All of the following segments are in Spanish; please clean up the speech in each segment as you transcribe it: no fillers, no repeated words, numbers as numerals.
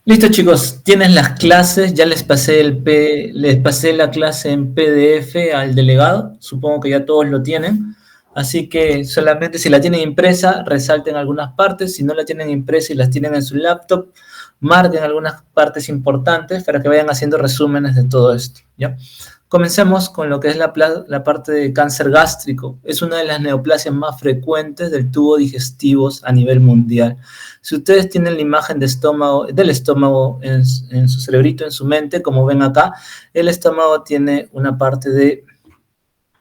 Listo, chicos, tienes las clases, ya les pasé la clase en PDF al delegado, supongo que ya todos lo tienen, así que solamente si la tienen impresa, resalten algunas partes, si no la tienen impresa y las tienen en su laptop, marquen algunas partes importantes para que vayan haciendo resúmenes de todo esto, ¿ya? Comencemos con lo que es la parte de cáncer gástrico. Es una de las neoplasias más frecuentes del tubo digestivo a nivel mundial. Si ustedes tienen la imagen del estómago en su cerebrito, en su mente, como ven acá, el estómago tiene una parte de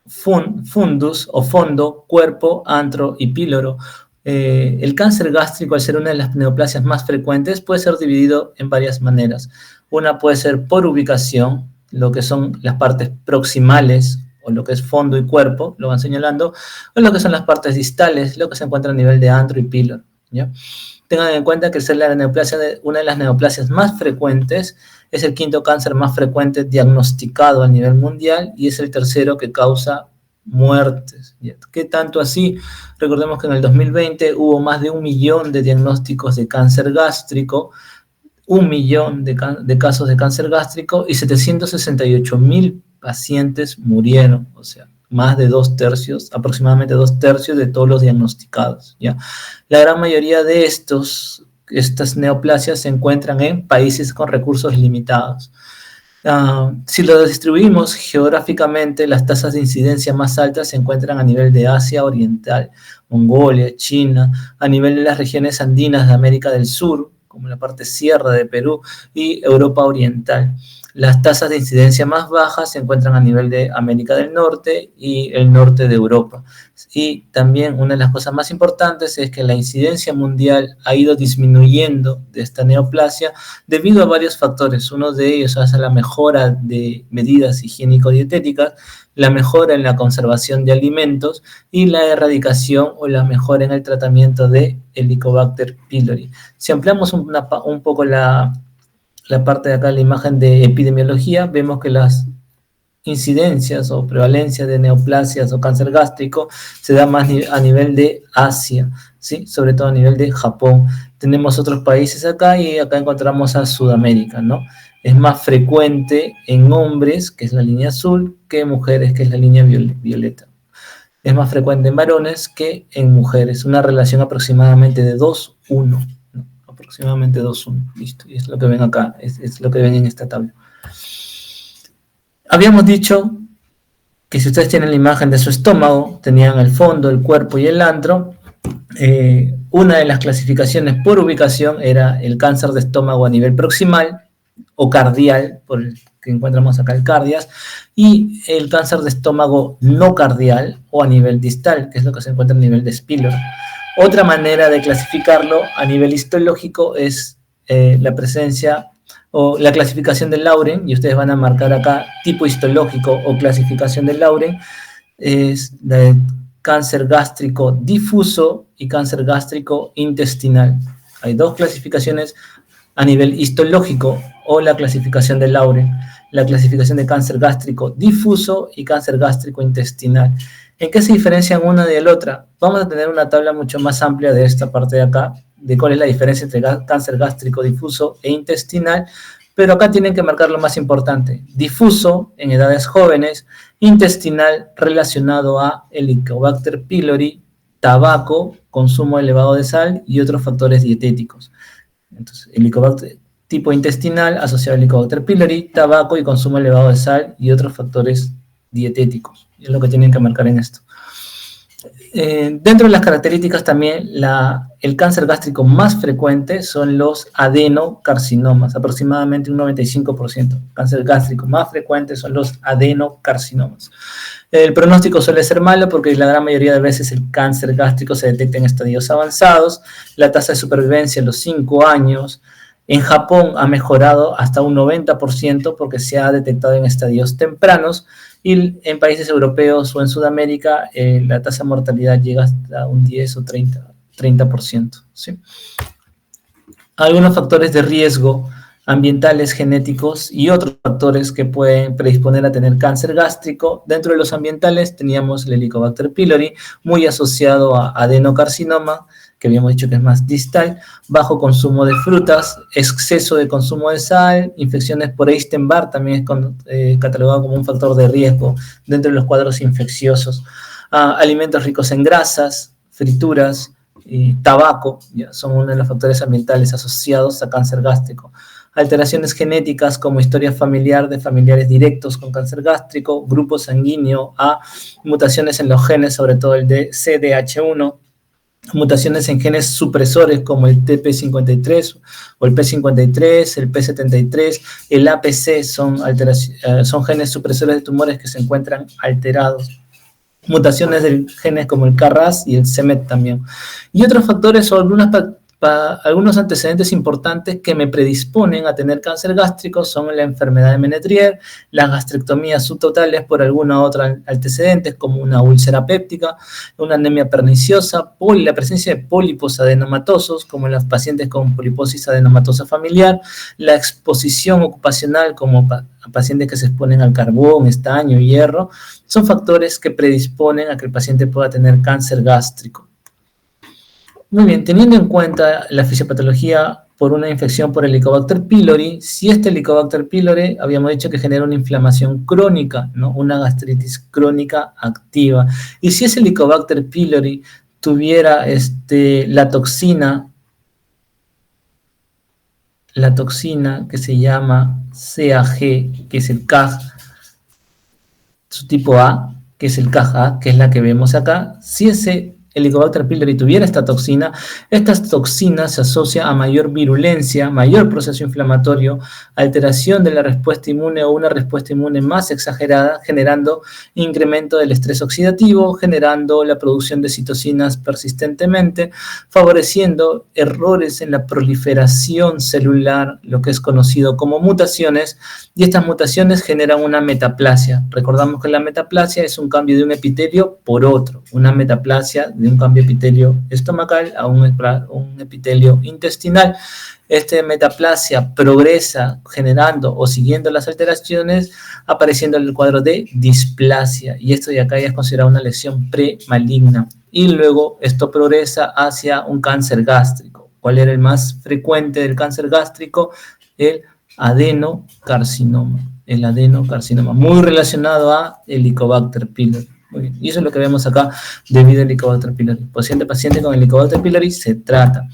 fundus o fondo, cuerpo, antro y píloro. El cáncer gástrico, al ser una de las neoplasias más frecuentes, puede ser dividido en varias maneras. Una puede ser por ubicación, lo que son las partes proximales, o lo que es fondo y cuerpo, lo van señalando, o lo que son las partes distales, lo que se encuentra a nivel de antro y píloro, ¿ya? Tengan en cuenta que una de las neoplasias más frecuentes, es el quinto cáncer más frecuente diagnosticado a nivel mundial y es el tercero que causa muertes. ¿Qué tanto así? Recordemos que en el 2020 hubo más de 1 millón de diagnósticos de cáncer gástrico, 1 millón de casos de cáncer gástrico y 768.000 pacientes murieron, o sea, más de 2/3, aproximadamente 2/3 de todos los diagnosticados, ¿ya? La gran mayoría de estas neoplasias se encuentran en países con recursos limitados. Si lo distribuimos geográficamente, las tasas de incidencia más altas se encuentran a nivel de Asia Oriental, Mongolia, China, a nivel de las regiones andinas de América del Sur, como la parte sierra de Perú, y Europa Oriental. Las tasas de incidencia más bajas se encuentran a nivel de América del Norte y el norte de Europa. Y también una de las cosas más importantes es que la incidencia mundial ha ido disminuyendo de esta neoplasia debido a varios factores. Uno de ellos es la mejora de medidas higiénico-dietéticas, la mejora en la conservación de alimentos y la erradicación o la mejora en el tratamiento de Helicobacter pylori. Si ampliamos un poco la parte de acá, la imagen de epidemiología, vemos que las incidencias o prevalencia de neoplasias o cáncer gástrico se da más a nivel de Asia, ¿sí? Sobre todo a nivel de Japón. Tenemos otros países acá y acá encontramos a Sudamérica, ¿no? Es más frecuente en hombres, que es la línea azul, que en mujeres, que es la línea violeta. Es más frecuente en varones que en mujeres, una relación aproximadamente de 2:1, ¿no? Aproximadamente 2:1, listo, y es lo que ven acá, es lo que ven en esta tabla. Habíamos dicho que si ustedes tienen la imagen de su estómago, tenían el fondo, el cuerpo y el antro. Una de las clasificaciones por ubicación era el cáncer de estómago a nivel proximal o cardial, por el que encontramos acá el cardias, y el cáncer de estómago no cardial o a nivel distal, que es lo que se encuentra a nivel de Spiller. Otra manera de clasificarlo a nivel histológico es la presencia o la clasificación del Lauren, y ustedes van a marcar acá tipo histológico o clasificación del Lauren, es de cáncer gástrico difuso y cáncer gástrico intestinal. Hay dos clasificaciones a nivel histológico o la clasificación del Lauren, la clasificación de cáncer gástrico difuso y cáncer gástrico intestinal. ¿En qué se diferencian una de la otra? Vamos a tener una tabla mucho más amplia de esta parte de acá, de cuál es la diferencia entre cáncer gástrico difuso e intestinal, pero acá tienen que marcar lo más importante. Difuso en edades jóvenes, intestinal relacionado a Helicobacter pylori, tabaco, consumo elevado de sal y otros factores dietéticos. Entonces, Helicobacter tipo intestinal asociado a Helicobacter pylori, tabaco y consumo elevado de sal y otros factores dietéticos. Es lo que tienen que marcar en esto. Dentro de las características también, el cáncer gástrico más frecuente son los adenocarcinomas, aproximadamente un 95%. Cáncer gástrico más frecuente son los adenocarcinomas. El pronóstico suele ser malo porque la gran mayoría de veces el cáncer gástrico se detecta en estadios avanzados, la tasa de supervivencia a los 5 años. En Japón ha mejorado hasta un 90% porque se ha detectado en estadios tempranos, y en países europeos o en Sudamérica la tasa de mortalidad llega hasta un 10 o 30%, ¿sí? Algunos factores de riesgo ambientales, genéticos y otros factores que pueden predisponer a tener cáncer gástrico. Dentro de los ambientales teníamos el Helicobacter pylori, muy asociado a adenocarcinoma, que habíamos dicho que es más distal, bajo consumo de frutas, exceso de consumo de sal, infecciones por Epstein-Barr también es catalogado como un factor de riesgo dentro de los cuadros infecciosos. Alimentos ricos en grasas, frituras, tabaco, ya, son uno de los factores ambientales asociados a cáncer gástrico. Alteraciones genéticas como historia familiar de familiares directos con cáncer gástrico, grupo sanguíneo A, mutaciones en los genes, sobre todo el de CDH1, mutaciones en genes supresores como el TP53 o el P53, el P73, el APC, son genes supresores de tumores que se encuentran alterados. Mutaciones de genes como el KRAS y el CEMET también. Y otros factores o algunos antecedentes importantes que me predisponen a tener cáncer gástrico son la enfermedad de Menetrier, las gastrectomías subtotales por alguna otra antecedentes como una úlcera péptica, una anemia perniciosa, la presencia de pólipos adenomatosos como en los pacientes con poliposis adenomatosa familiar, la exposición ocupacional como pacientes que se exponen al carbón, estaño, hierro, son factores que predisponen a que el paciente pueda tener cáncer gástrico. Muy bien, teniendo en cuenta la fisiopatología por una infección por Helicobacter pylori, si este Helicobacter pylori habíamos dicho que genera una inflamación crónica, ¿no? Una gastritis crónica activa. Y si ese Helicobacter pylori tuviera la toxina que se llama CAG, que es el CAG, su tipo A, que es el CAG-A, que es la que vemos acá, si ese Helicobacter pylori tuviera esta toxina se asocia a mayor virulencia, mayor proceso inflamatorio, alteración de la respuesta inmune o una respuesta inmune más exagerada, generando incremento del estrés oxidativo, generando la producción de citocinas persistentemente, favoreciendo errores en la proliferación celular, lo que es conocido como mutaciones, y estas mutaciones generan una metaplasia. Recordamos que la metaplasia es un cambio de un epitelio por otro, una metaplasia de un cambio de epitelio estomacal a un epitelio intestinal. Esta metaplasia progresa generando o siguiendo las alteraciones, apareciendo en el cuadro de displasia, y esto de acá ya es considerado una lesión premaligna. Y luego esto progresa hacia un cáncer gástrico. ¿Cuál era el más frecuente del cáncer gástrico? El adenocarcinoma. El adenocarcinoma, muy relacionado a Helicobacter pylori. Muy bien. Y eso es lo que vemos acá debido al Helicobacter pylori. Paciente con Helicobacter pylori se trata.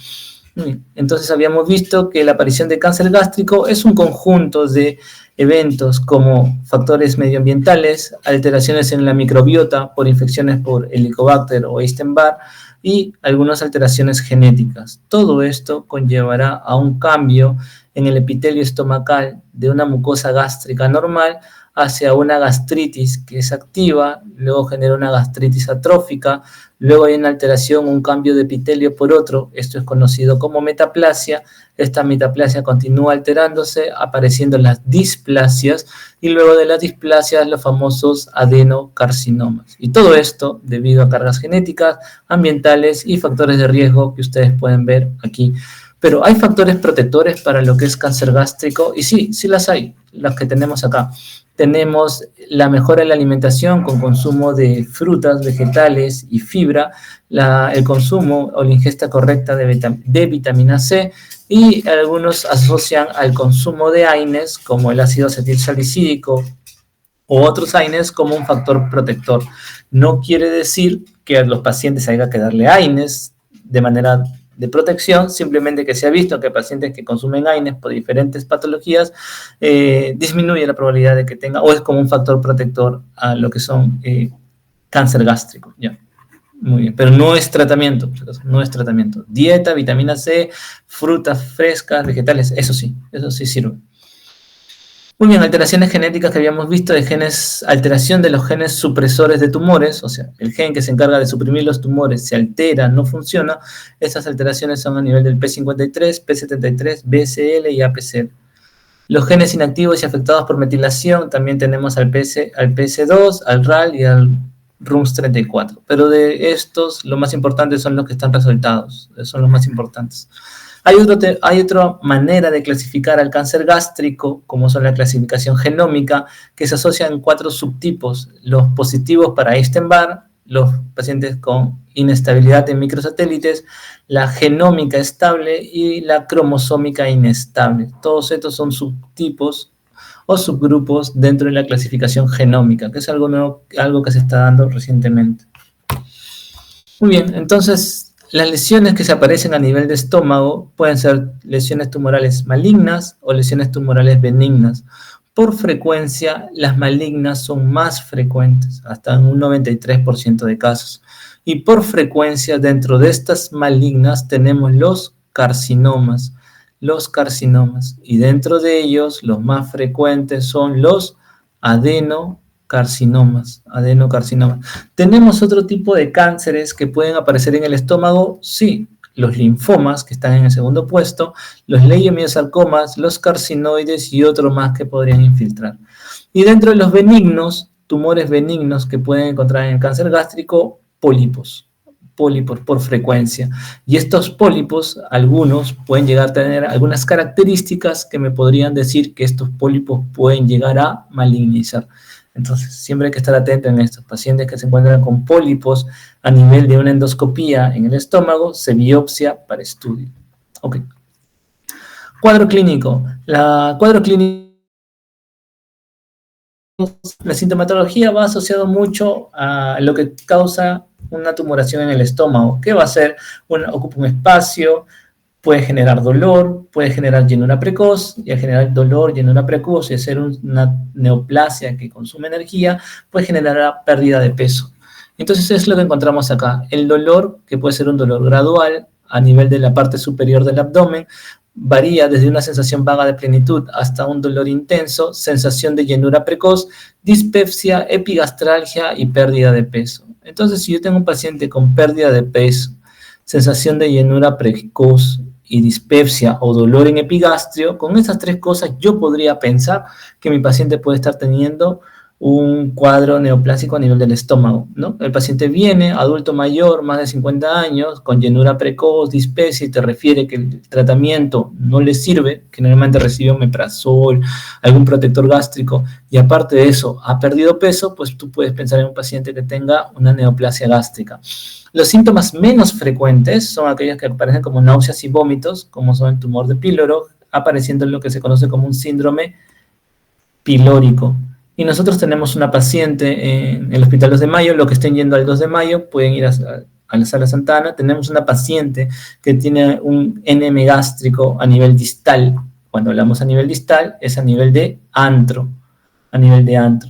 Muy bien. Entonces habíamos visto que la aparición de cáncer gástrico es un conjunto de eventos como factores medioambientales, alteraciones en la microbiota por infecciones por Helicobacter o Epstein-Barr y algunas alteraciones genéticas. Todo esto conllevará a un cambio en el epitelio estomacal de una mucosa gástrica normal hacia una gastritis que es activa, luego genera una gastritis atrófica, luego hay una alteración, un cambio de epitelio por otro, esto es conocido como metaplasia, esta metaplasia continúa alterándose, apareciendo las displasias, y luego de las displasias los famosos adenocarcinomas. Y todo esto debido a cargas genéticas, ambientales y factores de riesgo que ustedes pueden ver aquí. Pero hay factores protectores para lo que es cáncer gástrico, y sí las hay, las que tenemos acá. Tenemos la mejora en la alimentación con consumo de frutas, vegetales y fibra, el consumo o la ingesta correcta de vitamina C, y algunos asocian al consumo de AINES, como el ácido acetilsalicílico o otros AINES, como un factor protector. No quiere decir que a los pacientes haya que darle AINES de manera de protección, simplemente que se ha visto que pacientes que consumen AINES por diferentes patologías disminuye la probabilidad de que tenga, o es como un factor protector a lo que son cáncer gástrico, ya. Muy bien, pero no es tratamiento, no es tratamiento. Dieta, vitamina C, frutas frescas, vegetales, eso sí sirve. Muy bien, alteraciones genéticas que habíamos visto de genes, alteración de los genes supresores de tumores, o sea, el gen que se encarga de suprimir los tumores se altera, no funciona. Estas alteraciones son a nivel del P53, P73, BCL y APC. Los genes inactivos y afectados por metilación, también tenemos al PS2, al RAL y al RUNX34. Pero de estos, lo más importante son los que están resultados, son los más importantes. Hay otra manera de clasificar al cáncer gástrico, como son la clasificación genómica, que se asocia en 4 subtipos: los positivos para Epstein-Barr, los pacientes con inestabilidad en microsatélites, la genómica estable y la cromosómica inestable. Todos estos son subtipos o subgrupos dentro de la clasificación genómica, que es algo nuevo, algo que se está dando recientemente. Muy bien, entonces las lesiones que se aparecen a nivel de estómago pueden ser lesiones tumorales malignas o lesiones tumorales benignas. Por frecuencia, las malignas son más frecuentes, hasta en un 93% de casos. Y por frecuencia, dentro de estas malignas tenemos los carcinomas. Y dentro de ellos, los más frecuentes son los adenocarcinomas. ¿Tenemos otro tipo de cánceres que pueden aparecer en el estómago? Sí, los linfomas, que están en el segundo puesto, los leiomiosarcomas, los carcinoides y otros más que podrían infiltrar. Y dentro de los benignos, tumores benignos que pueden encontrar en el cáncer gástrico, pólipos por frecuencia. Y estos pólipos, algunos pueden llegar a tener algunas características que me podrían decir que estos pólipos pueden llegar a malignizar. Entonces, siempre hay que estar atento en estos pacientes que se encuentran con pólipos a nivel de una endoscopía en el estómago, se biopsia para estudio. Ok. Cuadro clínico. La sintomatología va asociado mucho a lo que causa una tumoración en el estómago. ¿Qué va a hacer? Ocupa un espacio, puede generar dolor, puede generar llenura precoz, y al generar dolor, llenura precoz y hacer una neoplasia que consume energía, puede generar pérdida de peso. Entonces es lo que encontramos acá. El dolor, que puede ser un dolor gradual a nivel de la parte superior del abdomen, varía desde una sensación vaga de plenitud hasta un dolor intenso, sensación de llenura precoz, dispepsia, epigastralgia y pérdida de peso. Entonces, si yo tengo un paciente con pérdida de peso, sensación de llenura precoz y dispepsia o dolor en epigastrio, con esas tres cosas yo podría pensar que mi paciente puede estar teniendo un cuadro neoplásico a nivel del estómago, ¿no? El paciente viene, adulto mayor, más de 50 años, con llenura precoz, dispepsia, y te refiere que el tratamiento no le sirve, generalmente recibe omeprazol, algún protector gástrico, y aparte de eso ha perdido peso, pues tú puedes pensar en un paciente que tenga una neoplasia gástrica. Los síntomas menos frecuentes son aquellos que aparecen como náuseas y vómitos, como son el tumor de píloro, apareciendo en lo que se conoce como un síndrome pilórico. Y nosotros tenemos una paciente en el Hospital 2 de Mayo, los que estén yendo al 2 de Mayo pueden ir a la Sala Santa Ana. Tenemos una paciente que tiene un NM gástrico a nivel distal. Cuando hablamos a nivel distal, es a nivel de antro.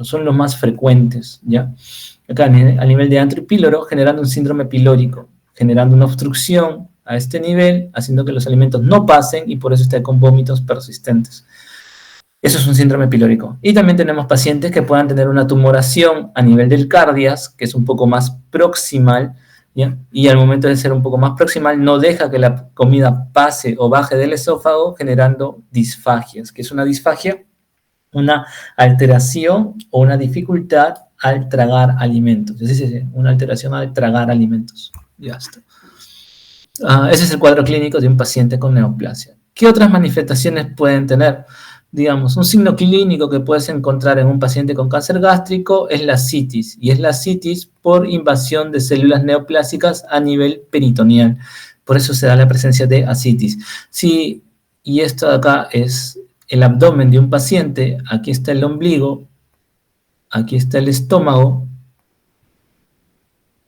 Son los más frecuentes, ¿ya? Acá a nivel de antro y píloro, generando un síndrome pilórico, generando una obstrucción a este nivel, haciendo que los alimentos no pasen y por eso está con vómitos persistentes. Eso es un síndrome pilórico. Y también tenemos pacientes que puedan tener una tumoración a nivel del cardias, que es un poco más proximal, ¿ya? Y al momento de ser un poco más proximal, no deja que la comida pase o baje del esófago, generando disfagias. ¿Qué es una disfagia? Una alteración o una dificultad al tragar alimentos. Es decir, una alteración al tragar alimentos. Ya está. Ese es el cuadro clínico de un paciente con neoplasia. ¿Qué otras manifestaciones pueden tener? Digamos, un signo clínico que puedes encontrar en un paciente con cáncer gástrico es la citis, y es la citis por invasión de células neoplásicas a nivel peritoneal. Por eso se da la presencia de ascitis. Sí, y esto de acá es el abdomen de un paciente, aquí está el ombligo, aquí está el estómago,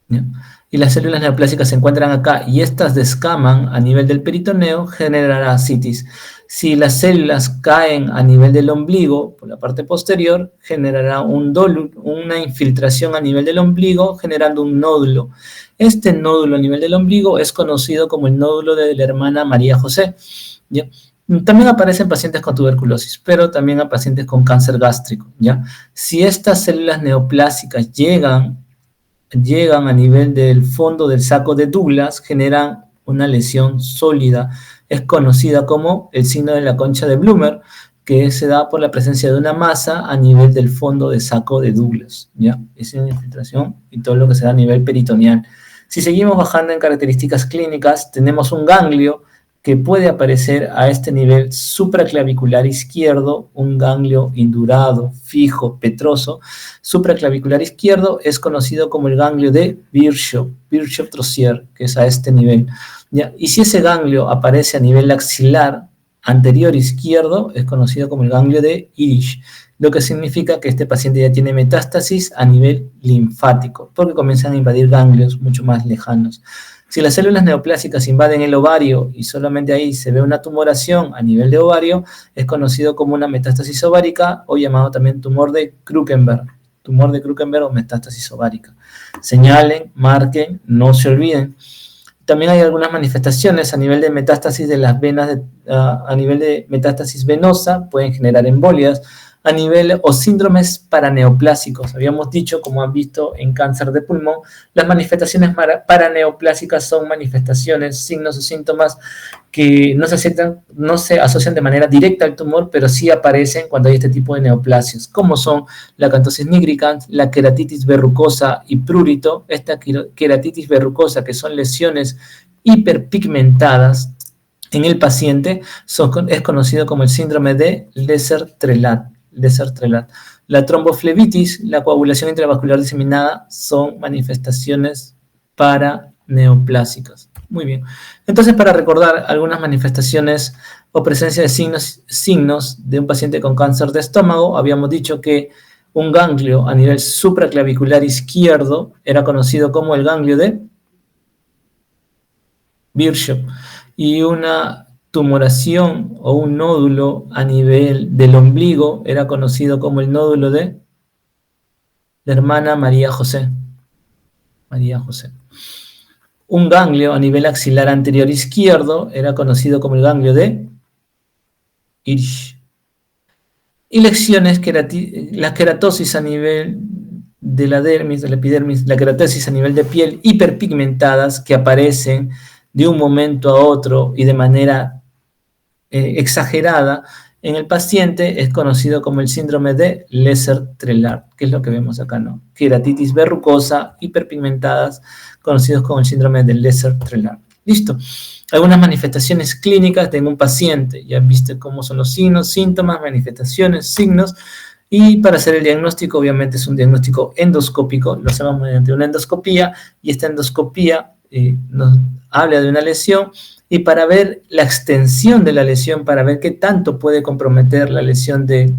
¿ya? Y las células neoplásicas se encuentran acá y estas descaman a nivel del peritoneo, generará ascitis. Si las células caen a nivel del ombligo, por la parte posterior, generará una infiltración a nivel del ombligo, generando un nódulo. Este nódulo a nivel del ombligo es conocido como el nódulo de la hermana María José, ¿ya? También aparecen pacientes con tuberculosis, pero también a pacientes con cáncer gástrico, ¿ya? Si estas células neoplásicas llegan a nivel del fondo del saco de Douglas, generan una lesión sólida. Es conocida como el signo de la concha de Bloomer, que se da por la presencia de una masa a nivel del fondo del saco de Douglas, ¿ya? Es una infiltración y todo lo que se da a nivel peritoneal. Si seguimos bajando en características clínicas, tenemos un ganglio que puede aparecer a este nivel supraclavicular izquierdo, un ganglio indurado, fijo, petroso. Supraclavicular izquierdo es conocido como el ganglio de Virchow-Troisier, que es a este nivel. ¿Ya? Y si ese ganglio aparece a nivel axilar anterior izquierdo, es conocido como el ganglio de Irish, lo que significa que este paciente ya tiene metástasis a nivel linfático, porque comienzan a invadir ganglios mucho más lejanos. Si las células neoplásicas invaden el ovario y solamente ahí se ve una tumoración a nivel de ovario, es conocido como una metástasis ovárica o llamado también tumor de Krukenberg o metástasis ovárica. Señalen, marquen, no se olviden. También hay algunas manifestaciones a nivel de metástasis de las venas, a nivel de metástasis venosa, pueden generar embolias, a nivel o síndromes paraneoplásicos. Habíamos dicho, como han visto en cáncer de pulmón, las manifestaciones paraneoplásicas son manifestaciones, signos o síntomas que no se asocian de manera directa al tumor, pero sí aparecen cuando hay este tipo de neoplasias, como son la acanthosis nigricans, la queratitis verrucosa y prurito. Esta queratitis verrucosa, que son lesiones hiperpigmentadas en el paciente, es conocido como el síndrome de Lesser-Trelat. La tromboflebitis, la coagulación intravascular diseminada, son manifestaciones paraneoplásicas. Muy bien. Entonces, para recordar algunas manifestaciones o presencia de signos de un paciente con cáncer de estómago, habíamos dicho que un ganglio a nivel supraclavicular izquierdo era conocido como el ganglio de Virchow, y una tumoración o un nódulo a nivel del ombligo era conocido como el nódulo de la hermana María José. Un ganglio a nivel axilar anterior izquierdo era conocido como el ganglio de Hirsch. Y lesiones, la queratosis a nivel de la dermis, de la epidermis, la queratosis a nivel de piel hiperpigmentadas que aparecen de un momento a otro y de manera exagerada en el paciente, es conocido como el síndrome de Lesser-Trelat, que es lo que vemos acá, ¿no? Queratitis verrucosa, hiperpigmentadas, conocidos como el síndrome de Lesser-Trelat. Listo. Algunas manifestaciones clínicas de un paciente. Ya viste cómo son los signos, síntomas, manifestaciones, signos. Y para hacer el diagnóstico, obviamente es un diagnóstico endoscópico, lo hacemos mediante una endoscopía, y esta endoscopía nos habla de una lesión, y para ver la extensión de la lesión, para ver qué tanto puede comprometer la lesión que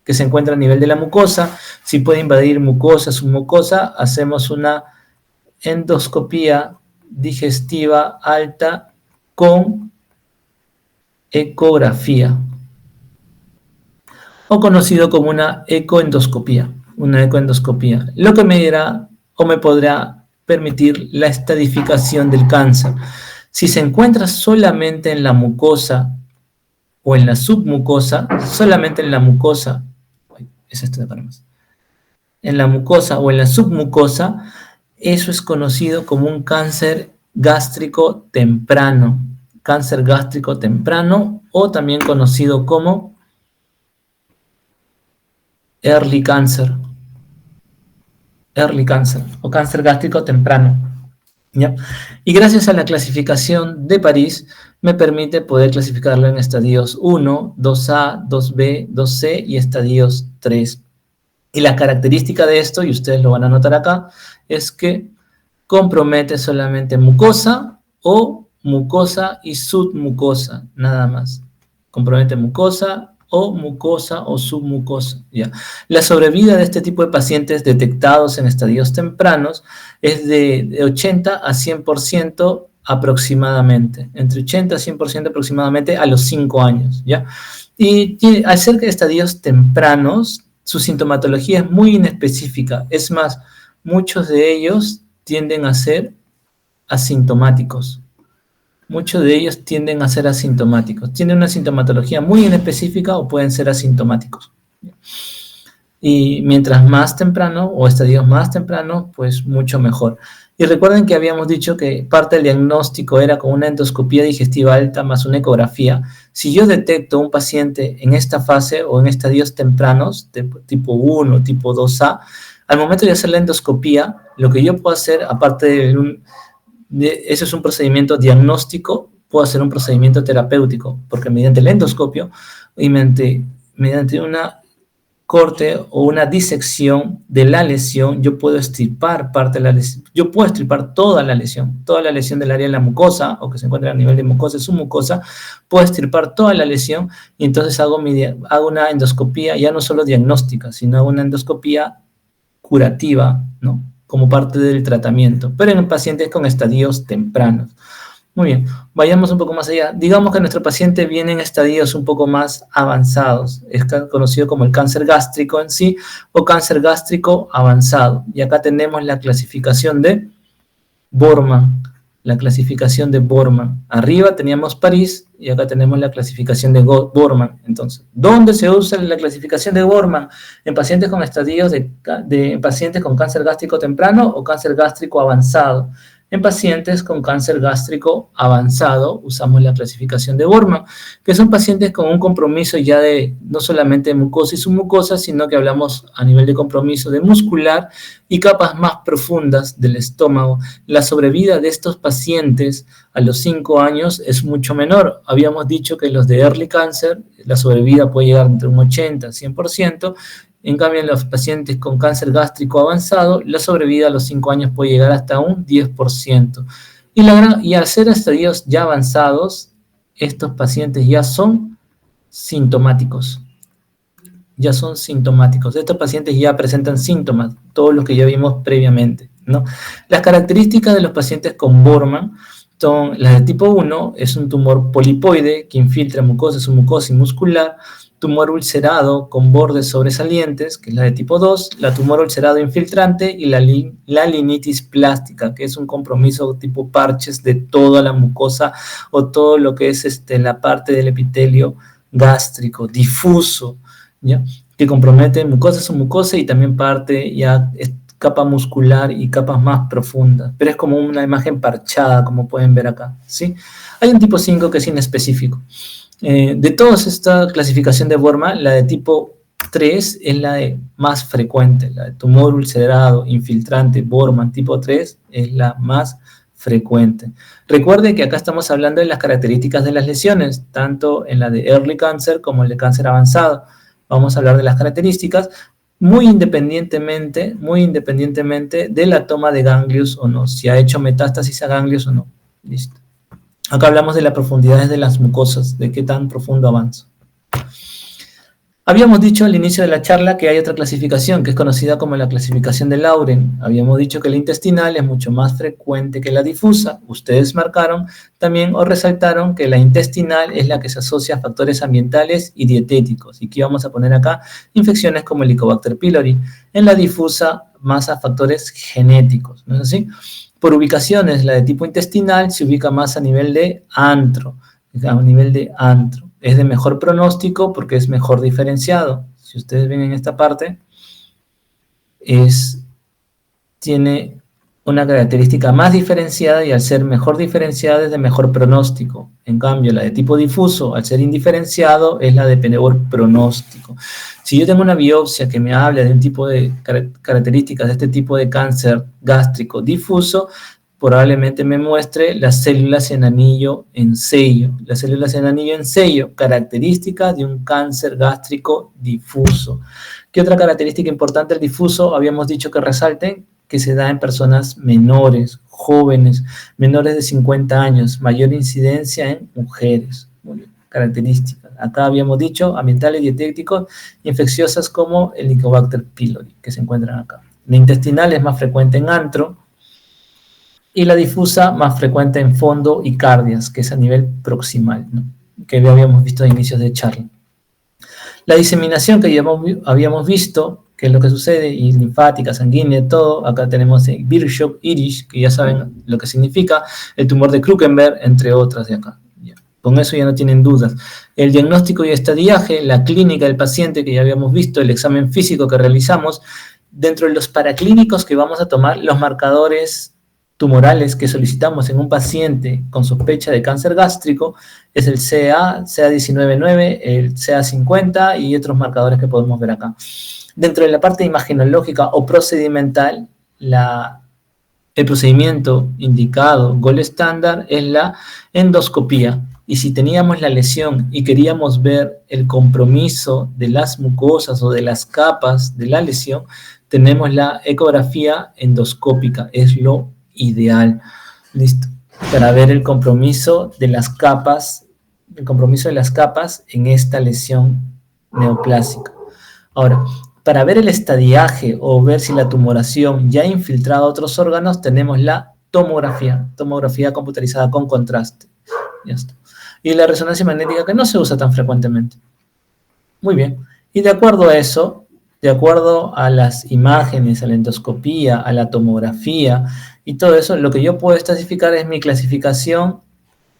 se encuentra a nivel de la mucosa, si puede invadir mucosa, submucosa, hacemos una endoscopía digestiva alta con ecografía, o conocido como una ecoendoscopía, lo que me dirá o me podrá permitir la estadificación del cáncer. Si se encuentra solamente en la mucosa o en la submucosa, solamente en la mucosa, en la mucosa o en la submucosa, eso es conocido como un cáncer gástrico temprano, o también conocido como early cancer o cáncer gástrico temprano. ¿Ya? Y gracias a la clasificación de París, me permite poder clasificarlo en estadios 1, 2A, 2B, 2C y estadios 3. Y la característica de esto, y ustedes lo van a notar acá, es que compromete solamente mucosa o mucosa y submucosa, nada más. Compromete mucosa o submucosa. ¿Ya? La sobrevida de este tipo de pacientes detectados en estadios tempranos es de 80 a 100% aproximadamente, entre 80 a 100% aproximadamente a los 5 años. ¿Ya? Y al ser de estadios tempranos, su sintomatología es muy inespecífica. Es más, muchos de ellos tienden a ser asintomáticos. Tienen una sintomatología muy inespecífica o pueden ser asintomáticos. Y mientras más temprano o estadios más tempranos, pues mucho mejor. Y recuerden que habíamos dicho que parte del diagnóstico era con una endoscopía digestiva alta más una ecografía. Si yo detecto un paciente en esta fase o en estadios tempranos, de tipo 1, tipo 2A, al momento de hacer la endoscopía, lo que yo puedo hacer, aparte eso es un procedimiento diagnóstico puedo hacer un procedimiento terapéutico, porque mediante el endoscopio y mediante una corte o una disección de la lesión, yo puedo extirpar parte de la lesión, yo puedo extirpar toda la lesión del área de la mucosa, o que se encuentra a nivel de mucosa, submucosa, puedo extirpar toda la lesión, y entonces hago una endoscopía, ya no solo diagnóstica, sino una endoscopía curativa, ¿no? Como parte del tratamiento, pero en pacientes con estadios tempranos. Muy bien, vayamos un poco más allá. Digamos que nuestro paciente viene en estadios un poco más avanzados. Es conocido como el cáncer gástrico en sí o cáncer gástrico avanzado. Y acá tenemos la clasificación de Borman. La clasificación de Borman. Arriba teníamos París y acá tenemos la clasificación de Borman. Entonces, ¿dónde se usa la clasificación de Borman? En pacientes con estadios de pacientes con cáncer gástrico temprano o cáncer gástrico avanzado. En pacientes con cáncer gástrico avanzado usamos la clasificación de Borman, que son pacientes con un compromiso ya de no solamente de mucosa y submucosa, sino que hablamos a nivel de compromiso de muscular y capas más profundas del estómago. La sobrevida de estos pacientes a los 5 años es mucho menor. Habíamos dicho que los de early cancer, la sobrevida puede llegar entre un 80 y 100%, en cambio, en los pacientes con cáncer gástrico avanzado, la sobrevida a los 5 años puede llegar hasta un 10%. Y al ser estadios ya avanzados, estos pacientes ya son sintomáticos. Ya son sintomáticos. Estos pacientes ya presentan síntomas, todos los que ya vimos previamente, ¿no? Las características de los pacientes con Borman son las de tipo 1, es un tumor polipoide que infiltra mucosa, submucosa y muscular. Tumor ulcerado con bordes sobresalientes, que es la de tipo 2, la tumor ulcerado infiltrante y la linitis plástica, que es un compromiso tipo parches de toda la mucosa o todo lo que es la parte del epitelio gástrico, difuso, ¿ya? Que compromete mucosa, submucosa y también parte ya capa muscular y capas más profundas, pero es como una imagen parchada, como pueden ver acá, ¿sí? Hay un tipo 5 que es inespecífico. De todas esta clasificación de Borman, la de tipo 3 es la de más frecuente, la de tumor ulcerado, infiltrante, Borman tipo 3 es la más frecuente. Recuerde que acá estamos hablando de las características de las lesiones, tanto en la de early cancer como en el cáncer avanzado. Vamos a hablar de las características muy independientemente de la toma de ganglios o no, si ha hecho metástasis a ganglios o no. Listo. Acá hablamos de las profundidades de las mucosas, de qué tan profundo avanza. Habíamos dicho al inicio de la charla que hay otra clasificación, que es conocida como la clasificación de Lauren. Habíamos dicho que la intestinal es mucho más frecuente que la difusa. Ustedes marcaron también o resaltaron que la intestinal es la que se asocia a factores ambientales y dietéticos. Y que íbamos a poner acá infecciones como el Helicobacter pylori. En la difusa, más a factores genéticos, ¿no es así? Por ubicaciones, la de tipo intestinal se ubica más a nivel de antro, es de mejor pronóstico porque es mejor diferenciado. Si ustedes ven en esta parte, tiene una característica más diferenciada y al ser mejor diferenciada es de mejor pronóstico. En cambio, la de tipo difuso, al ser indiferenciado, es la de peor pronóstico. Si yo tengo una biopsia que me habla de un tipo de características de este tipo de cáncer gástrico difuso, probablemente me muestre las células en anillo en sello. Las células en anillo en sello, característica de un cáncer gástrico difuso. ¿Qué otra característica importante del difuso? Habíamos dicho que resalten que se da en personas menores, jóvenes, menores de 50 años, mayor incidencia en mujeres. Muy bien, características. Acá habíamos dicho ambientales, dietéticos, infecciosas como el Helicobacter pylori, que se encuentran acá. La intestinal es más frecuente en antro, y la difusa más frecuente en fondo y cardias, que es a nivel proximal, ¿no? Que habíamos visto a inicios de charla. La diseminación que ya habíamos visto, que es lo que sucede, y linfática, sanguínea, todo, acá tenemos el Virchow, Irish, que ya saben lo que significa, el tumor de Krukenberg, entre otras de acá. Ya. Con eso ya no tienen dudas. El diagnóstico y estadiaje, la clínica del paciente que ya habíamos visto, el examen físico que realizamos, dentro de los paraclínicos que vamos a tomar, los marcadores tumorales que solicitamos en un paciente con sospecha de cáncer gástrico es el CA19-9, el CA50 y otros marcadores que podemos ver acá. Dentro de la parte imagenológica o procedimental, la El procedimiento indicado, gold estándar, es la endoscopía. Y si teníamos la lesión y queríamos ver el compromiso de las mucosas o de las capas de la lesión, tenemos la ecografía endoscópica, es lo ideal. Listo. Para ver el compromiso de las capas, en esta lesión neoplásica. Ahora, para ver el estadiaje o ver si la tumoración ya ha infiltrado a otros órganos, tenemos la tomografía computarizada con contraste. Ya está. Y la resonancia magnética, que no se usa tan frecuentemente. Muy bien. Y de acuerdo a eso, de acuerdo a las imágenes, a la endoscopía, a la tomografía y todo eso, lo que yo puedo clasificar es mi clasificación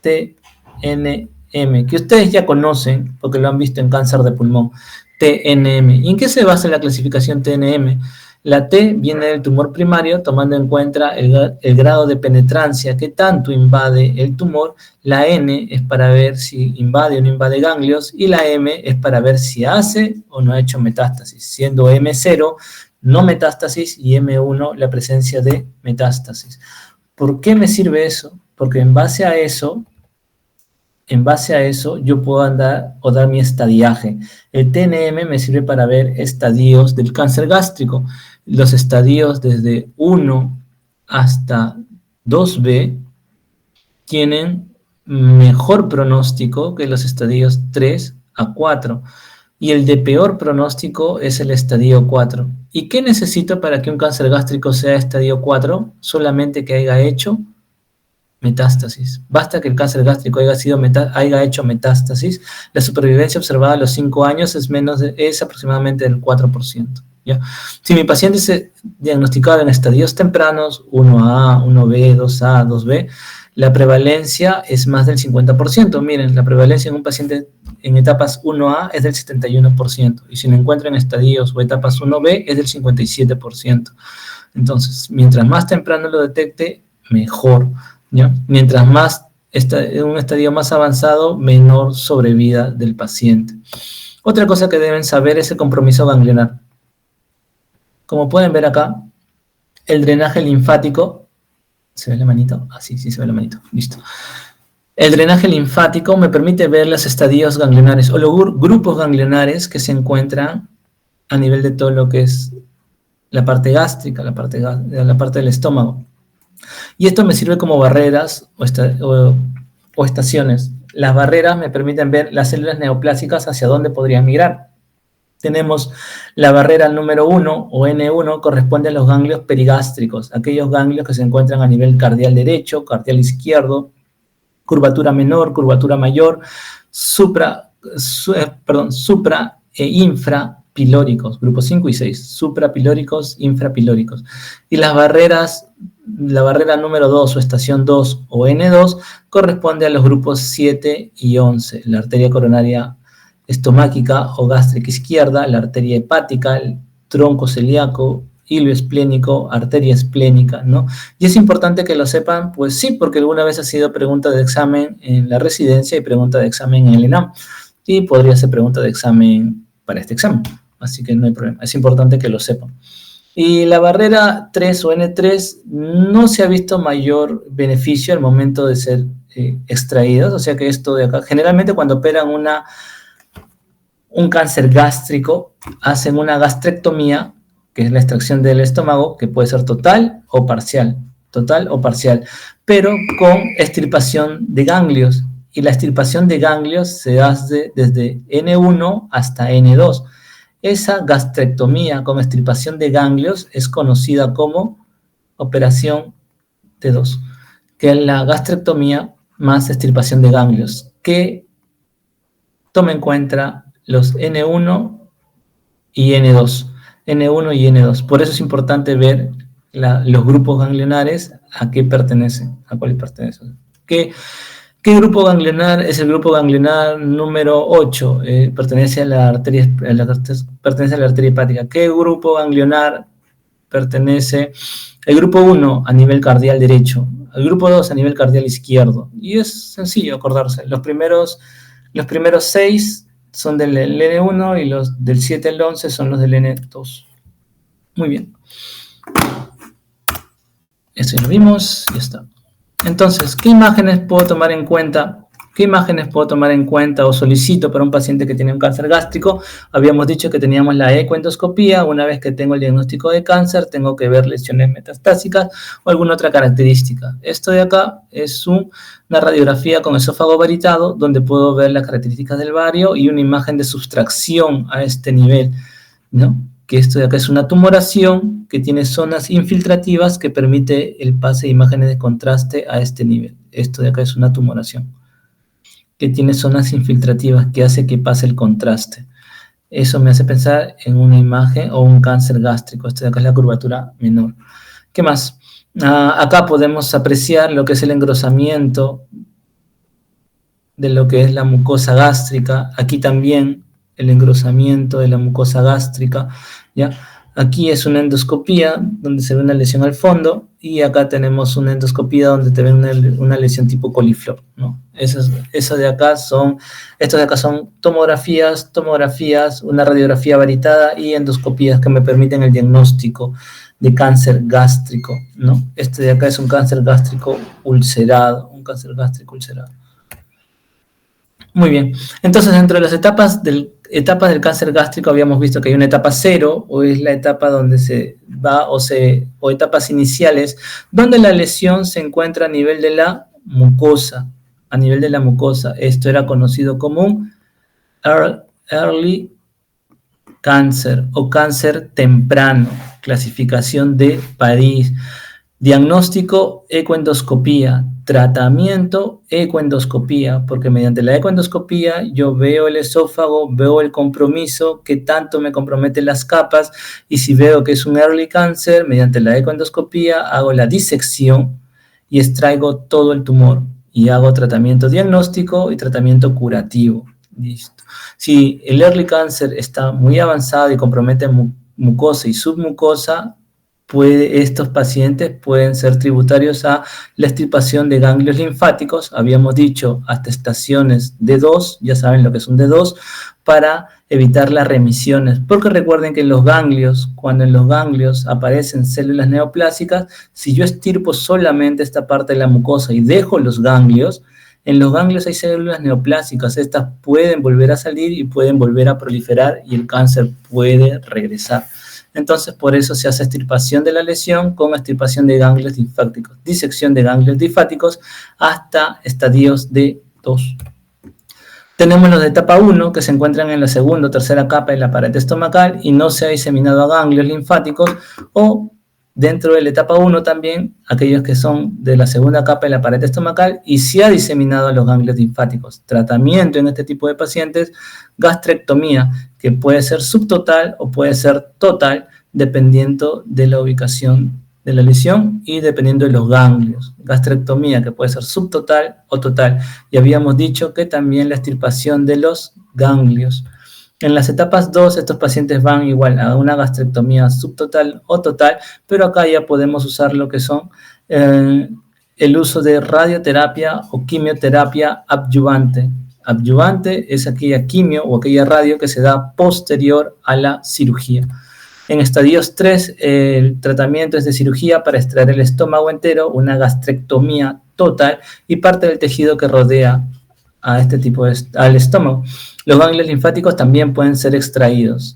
TNM, que ustedes ya conocen porque lo han visto en cáncer de pulmón. TNM. ¿Y en qué se basa la clasificación TNM? La T viene del tumor primario, tomando en cuenta el grado de penetrancia que tanto invade el tumor. La N es para ver si invade o no invade ganglios, y la M es para ver si hace o no ha hecho metástasis, siendo M0 no metástasis y M1 la presencia de metástasis. ¿Por qué me sirve eso? Porque en base a eso yo puedo dar mi estadiaje. El TNM me sirve para ver estadios del cáncer gástrico. Los estadios desde 1 hasta 2B tienen mejor pronóstico que los estadios 3 a 4. Y el de peor pronóstico es el estadio 4. ¿Y qué necesito para que un cáncer gástrico sea estadio 4? Solamente que haya hecho metástasis. Basta que el cáncer gástrico haya hecho metástasis. La supervivencia observada a los 5 años es aproximadamente del 4%. ¿Ya? Si mi paciente se diagnosticado en estadios tempranos, 1A, 1B, 2A, 2B, la prevalencia es más del 50%. Miren, la prevalencia en un paciente en etapas 1A es del 71%. Y si lo encuentra en estadios o etapas 1B es del 57%. Entonces, mientras más temprano lo detecte, mejor. ¿Ya? Mientras más un estadio más avanzado, menor sobrevida del paciente. Otra cosa que deben saber es el compromiso ganglionar. Como pueden ver acá, el drenaje linfático, ¿se ve la manito? Ah, sí, se ve la manito, listo. El drenaje linfático me permite ver los estadios ganglionares o los grupos ganglionares que se encuentran a nivel de todo lo que es la parte gástrica, la parte del estómago. Y esto me sirve como barreras o estaciones. Las barreras me permiten ver las células neoplásicas hacia dónde podrían migrar. Tenemos la barrera número 1 o N1, corresponde a los ganglios perigástricos, aquellos ganglios que se encuentran a nivel cardial derecho, cardial izquierdo, curvatura menor, curvatura mayor, supra e infrapilóricos, grupos 5 y 6, suprapilóricos, infrapilóricos. Y las barreras, la barrera número 2 o estación 2 o N2 corresponde a los grupos 7 y 11, la arteria coronaria estomáquica o gástrica izquierda, la arteria hepática, el tronco celíaco, hilo esplénico, arteria esplénica, ¿no? Y es importante que lo sepan, pues sí, porque alguna vez ha sido pregunta de examen en la residencia y pregunta de examen en el ENAM. Y podría ser pregunta de examen para este examen. Así que no hay problema. Es importante que lo sepan. Y la barrera 3 o N3 no se ha visto mayor beneficio al momento de ser extraídos. O sea que esto de acá, generalmente cuando operan un cáncer gástrico, hacen una gastrectomía, que es la extracción del estómago, que puede ser total o parcial, pero con extirpación de ganglios. Y la extirpación de ganglios se hace desde N1 hasta N2. Esa gastrectomía con extirpación de ganglios es conocida como operación T2, que es la gastrectomía más extirpación de ganglios, que toma en cuenta los N1 y N2. N1 y N2. Por eso es importante ver los grupos ganglionares a qué pertenecen, a cuáles pertenecen. ¿Qué grupo ganglionar es el grupo ganglionar número 8? Pertenece a la arteria hepática. ¿Qué grupo ganglionar pertenece? El grupo 1 a nivel cardial derecho, el grupo 2 a nivel cardial izquierdo. Y es sencillo acordarse. Los primeros 6 son del N1 y los del 7 al 11 son los del N2. Muy bien. Esto ya lo vimos, ya está. Entonces, ¿qué imágenes puedo tomar en cuenta? ¿Qué imágenes puedo tomar en cuenta o solicito para un paciente que tiene un cáncer gástrico? Habíamos dicho que teníamos la ecoendoscopía. Una vez que tengo el diagnóstico de cáncer, tengo que ver lesiones metastásicas o alguna otra característica. Esto de acá es una radiografía con esófago varitado, donde puedo ver las características del vario y una imagen de sustracción a este nivel, ¿no? Que esto de acá es una tumoración que tiene zonas infiltrativas que permite el pase de imágenes de contraste a este nivel. Esto de acá es una tumoración que tiene zonas infiltrativas que hace que pase el contraste. Eso me hace pensar en una imagen o un cáncer gástrico. Esto de acá es la curvatura menor. ¿Qué más? Acá podemos apreciar lo que es el engrosamiento de lo que es la mucosa gástrica. Aquí también el engrosamiento de la mucosa gástrica, ¿ya? Aquí es una endoscopía donde se ve una lesión al fondo y acá tenemos una endoscopía donde te ven una lesión tipo coliflor, ¿no? Estos de acá son tomografías, una radiografía varitada y endoscopías que me permiten el diagnóstico de cáncer gástrico, ¿no? Este de acá es un cáncer gástrico ulcerado, Muy bien. Entonces, dentro de las etapas del cáncer gástrico habíamos visto que hay una etapa 0, o es la etapa donde se va, o etapas iniciales, donde la lesión se encuentra a nivel de la mucosa. Esto era conocido como un early cancer o cáncer temprano, clasificación de París. Diagnóstico, ecoendoscopía. Tratamiento, ecoendoscopía, porque mediante la ecoendoscopía yo veo el esófago, veo el compromiso, qué tanto me comprometen las capas, y si veo que es un early cancer, mediante la ecoendoscopía hago la disección y extraigo todo el tumor y hago tratamiento diagnóstico y tratamiento curativo. Listo. Si el early cancer está muy avanzado y compromete mucosa y submucosa, estos pacientes pueden ser tributarios a la extirpación de ganglios linfáticos. Habíamos dicho hasta estaciones D2, ya saben lo que es un D2, para evitar las remisiones, porque recuerden que en los ganglios, cuando en los ganglios aparecen células neoplásicas, si yo extirpo solamente esta parte de la mucosa y dejo los ganglios, en los ganglios hay células neoplásicas, estas pueden volver a salir y pueden volver a proliferar y el cáncer puede regresar. Entonces, por eso se hace extirpación de la lesión con extirpación de ganglios linfáticos, disección de ganglios linfáticos hasta estadios de 2. Tenemos los de etapa 1 que se encuentran en la segunda o tercera capa de la pared estomacal y no se ha diseminado a ganglios linfáticos, o dentro de la etapa 1 también aquellos que son de la segunda capa de la pared estomacal y se ha diseminado a los ganglios linfáticos. Tratamiento en este tipo de pacientes, gastrectomía, que puede ser subtotal o puede ser total, dependiendo de la ubicación de la lesión y dependiendo de los ganglios. Gastrectomía, que puede ser subtotal o total. Y habíamos dicho que también la extirpación de los ganglios. En las etapas 2, estos pacientes van igual a una gastrectomía subtotal o total, pero acá ya podemos usar lo que son el uso de radioterapia o quimioterapia adyuvante. Adyuvante es aquella quimio o aquella radio que se da posterior a la cirugía. En estadios 3, el tratamiento es de cirugía para extraer el estómago entero, una gastrectomía total y parte del tejido que rodea a este tipo al estómago. Los ganglios linfáticos también pueden ser extraídos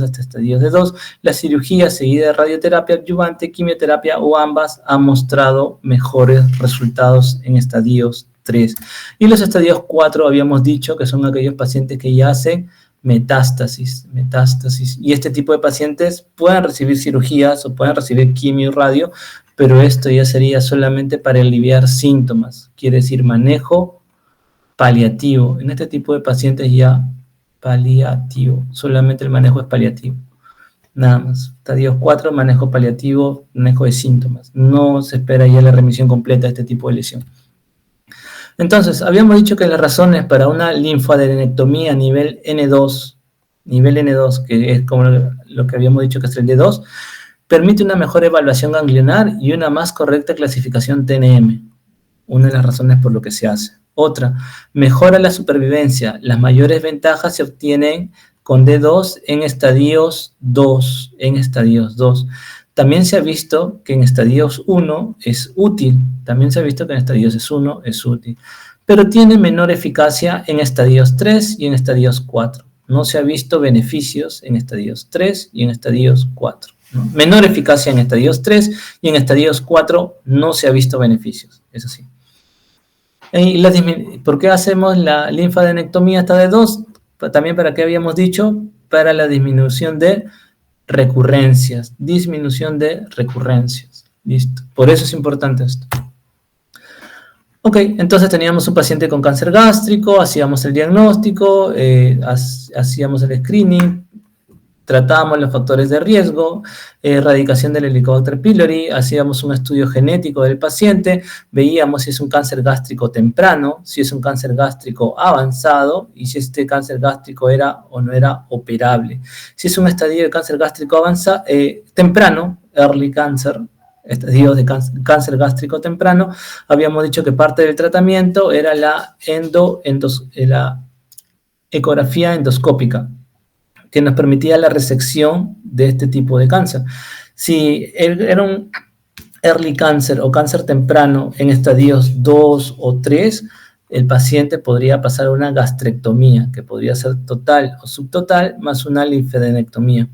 hasta estadios de 2. La cirugía seguida de radioterapia adyuvante, quimioterapia o ambas ha mostrado mejores resultados en estadios 3. Y los estadios 4 habíamos dicho que son aquellos pacientes que ya hacen metástasis. Y este tipo de pacientes pueden recibir cirugías o pueden recibir quimio y radio, pero esto ya sería solamente para aliviar síntomas. Quiere decir manejo paliativo. En este tipo de pacientes ya paliativo. Solamente el manejo es paliativo. Nada más. Estadios 4, manejo paliativo, manejo de síntomas. No se espera ya la remisión completa de este tipo de lesión. Entonces, habíamos dicho que las razones para una linfadenectomía a nivel N2, que es como lo que habíamos dicho que es el D2, permite una mejor evaluación ganglionar y una más correcta clasificación TNM. Una de las razones por lo que se hace. Otra, mejora la supervivencia. Las mayores ventajas se obtienen con D2 en estadios 2. También se ha visto que en estadios 1 es útil, pero tiene menor eficacia en estadios 3 y en estadios 4. No se ha visto beneficios en estadios 3 y en estadios 4. ¿No? Menor eficacia en estadios 3 y en estadios 4 no se ha visto beneficios, eso sí. ¿Por qué hacemos la linfadenectomía hasta de 2? También para qué habíamos dicho, para la disminución de recurrencias. Listo. Por eso es importante esto. Ok, entonces teníamos un paciente con cáncer gástrico, hacíamos el diagnóstico, hacíamos el screening, tratábamos los factores de riesgo, erradicación del Helicobacter pylori, hacíamos un estudio genético del paciente, veíamos si es un cáncer gástrico temprano, si es un cáncer gástrico avanzado y si este cáncer gástrico era o no era operable. Si es un estadio de cáncer gástrico temprano, early cancer, estadios de cáncer gástrico temprano, habíamos dicho que parte del tratamiento era la ecografía endoscópica, que nos permitía la resección de este tipo de cáncer. Si era un early cancer o cáncer temprano en estadios 2 o 3, el paciente podría pasar una gastrectomía, que podría ser total o subtotal, más una linfadenectomía.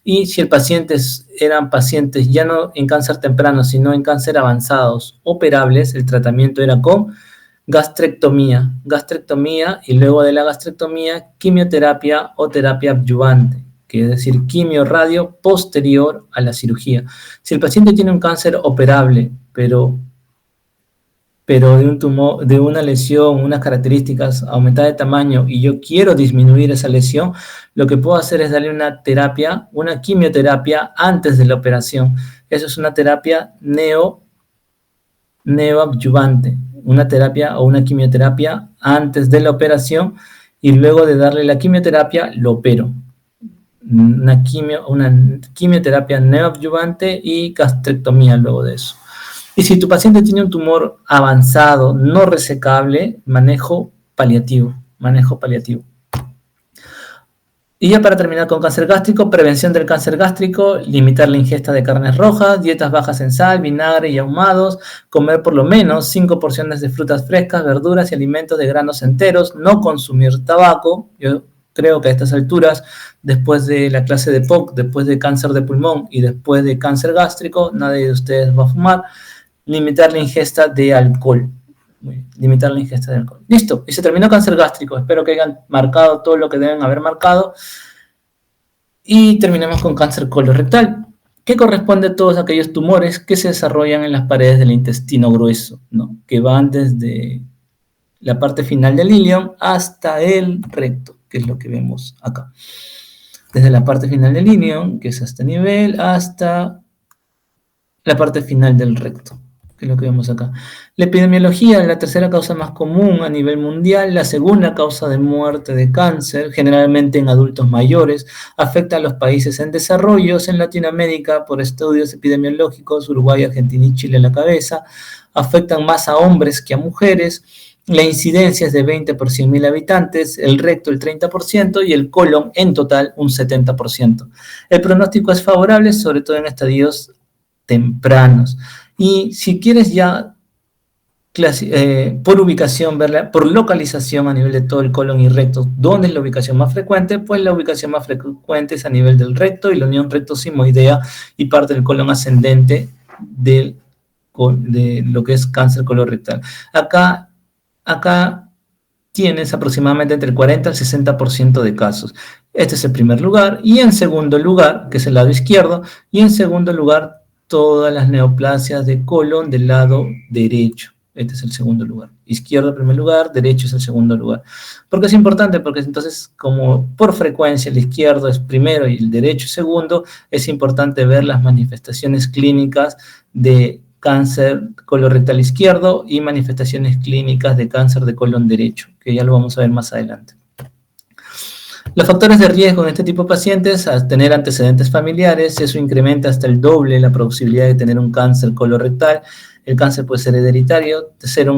Y si el paciente eran pacientes ya no en cáncer temprano, sino en cáncer avanzados operables, el tratamiento era con gastrectomía y luego de la gastrectomía, quimioterapia o terapia adyuvante, que es decir, quimio-radio posterior a la cirugía. Si el paciente tiene un cáncer operable, pero de un tumor, de una lesión, unas características aumentada de tamaño y yo quiero disminuir esa lesión, lo que puedo hacer es darle una quimioterapia antes de la operación. Eso es una terapia neoadyuvante, una terapia o una quimioterapia antes de la operación y luego de darle la quimioterapia lo opero. Una quimioterapia neoadyuvante y gastrectomía luego de eso. Y si tu paciente tiene un tumor avanzado, no resecable, manejo paliativo. Y ya para terminar con cáncer gástrico, prevención del cáncer gástrico, limitar la ingesta de carnes rojas, dietas bajas en sal, vinagre y ahumados, comer por lo menos 5 porciones de frutas frescas, verduras y alimentos de granos enteros, no consumir tabaco. Yo creo que a estas alturas, después de la clase de POC, después de cáncer de pulmón y después de cáncer gástrico, nadie de ustedes va a fumar. Limitar la ingesta de alcohol. Listo, y se terminó cáncer gástrico. Espero que hayan marcado todo lo que deben haber marcado. Y terminamos con cáncer colorectal, que corresponde a todos aquellos tumores que se desarrollan en las paredes del intestino grueso, ¿no? Que van desde la parte final del ilion hasta el recto, que es lo que vemos acá. Desde la parte final del ilion, que es a este nivel, hasta la parte final del recto, que es lo que vemos acá. La epidemiología es la tercera causa más común a nivel mundial, la segunda causa de muerte de cáncer, generalmente en adultos mayores, afecta a los países en desarrollo, en Latinoamérica por estudios epidemiológicos, Uruguay, Argentina y Chile a la cabeza, afectan más a hombres que a mujeres, la incidencia es de 20 por 100.000 habitantes, el recto el 30% y el colon en total un 70%. El pronóstico es favorable, sobre todo en estadios tempranos. Y si quieres ya por ubicación, verla por localización a nivel de todo el colon y recto, ¿dónde es la ubicación más frecuente? Pues la ubicación más frecuente es a nivel del recto y la unión recto-simoidea y parte del colon ascendente de lo que es cáncer colorectal. Acá tienes aproximadamente entre el 40 al 60% de casos. Este es el primer lugar. Y en segundo lugar, que es el lado izquierdo, y en segundo lugar, todas las neoplasias de colon del lado derecho. Este es el segundo lugar. Izquierdo el primer lugar, derecho es el segundo lugar. ¿Por qué es importante? Porque entonces, como por frecuencia el izquierdo es primero y el derecho es segundo, es importante ver las manifestaciones clínicas de cáncer colorectal izquierdo y manifestaciones clínicas de cáncer de colon derecho, que ya lo vamos a ver más adelante. Los factores de riesgo en este tipo de pacientes, al tener antecedentes familiares, eso incrementa hasta el doble la posibilidad de tener un cáncer colorectal. El cáncer puede ser hereditario, ser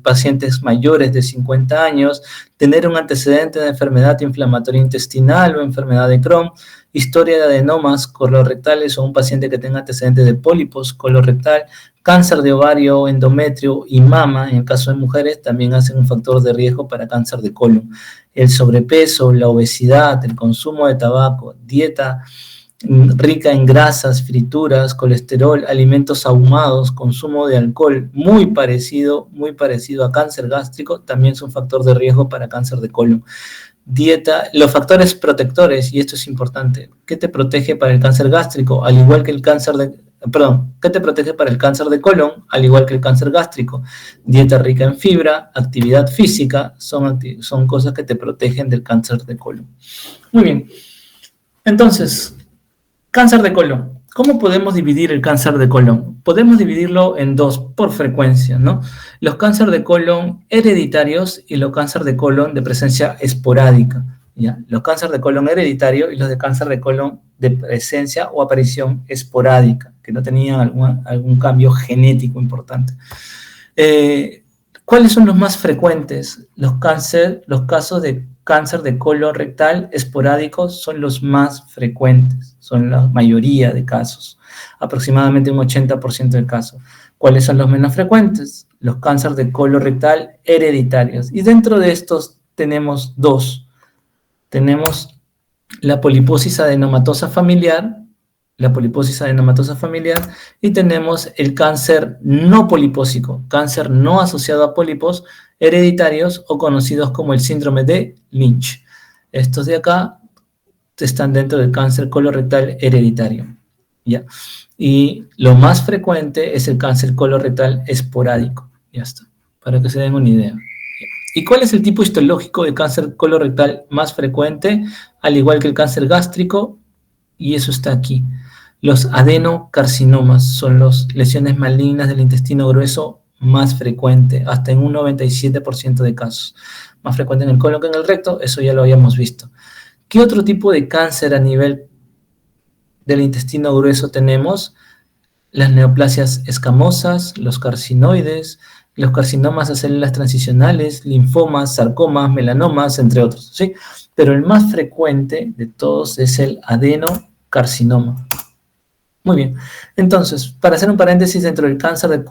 pacientes mayores de 50 años, tener un antecedente de enfermedad inflamatoria intestinal o enfermedad de Crohn, historia de adenomas colorectales o un paciente que tenga antecedentes de pólipos colorectal, cáncer de ovario, endometrio y mama, en el caso de mujeres, también hacen un factor de riesgo para cáncer de colon. El sobrepeso, la obesidad, el consumo de tabaco, dieta rica en grasas, frituras, colesterol, alimentos ahumados, consumo de alcohol, muy parecido a cáncer gástrico, también es un factor de riesgo para cáncer de colon. Dieta, los factores protectores, y esto es importante, ¿qué te protege para el cáncer gástrico? Al igual que el cáncer ¿qué te protege para el cáncer de colon? Al igual que el cáncer gástrico. Dieta rica en fibra, actividad física, son cosas que te protegen del cáncer de colon. Muy bien. Entonces, cáncer de colon. ¿Cómo podemos dividir el cáncer de colon? Podemos dividirlo en dos por frecuencia, ¿no? Los cánceres de colon hereditarios y los cánceres de colon de presencia esporádica, ¿ya? Los cánceres de colon hereditario y los de cáncer de colon de presencia o aparición esporádica, que no tenían algún cambio genético importante. ¿Cuáles son los más frecuentes? Los casos de cáncer de colon rectal esporádicos son los más frecuentes, son la mayoría de casos, aproximadamente un 80% de casos. ¿Cuáles son los menos frecuentes? Los cánceres de colon rectal hereditarios. Y dentro de estos tenemos dos. Tenemos la poliposis adenomatosa familiar, y tenemos el cáncer no polipósico, cáncer no asociado a pólipos hereditarios o conocidos como el síndrome de Lynch. Estos de acá están dentro del cáncer colorectal hereditario, ¿ya? Y lo más frecuente es el cáncer colorectal esporádico, ya está, para que se den una idea. ¿Y cuál es el tipo histológico de cáncer colorectal más frecuente? Al igual que el cáncer gástrico, y eso está aquí. Los adenocarcinomas son las lesiones malignas del intestino grueso más frecuente, hasta en un 97% de casos. Más frecuente en el colon que en el recto, eso ya lo habíamos visto. ¿Qué otro tipo de cáncer a nivel del intestino grueso tenemos? Las neoplasias escamosas, los carcinoides, los carcinomas a células transicionales, linfomas, sarcomas, melanomas, entre otros, ¿sí? Pero el más frecuente de todos es el adenocarcinoma. Muy bien. Entonces, para hacer un paréntesis dentro del cáncer de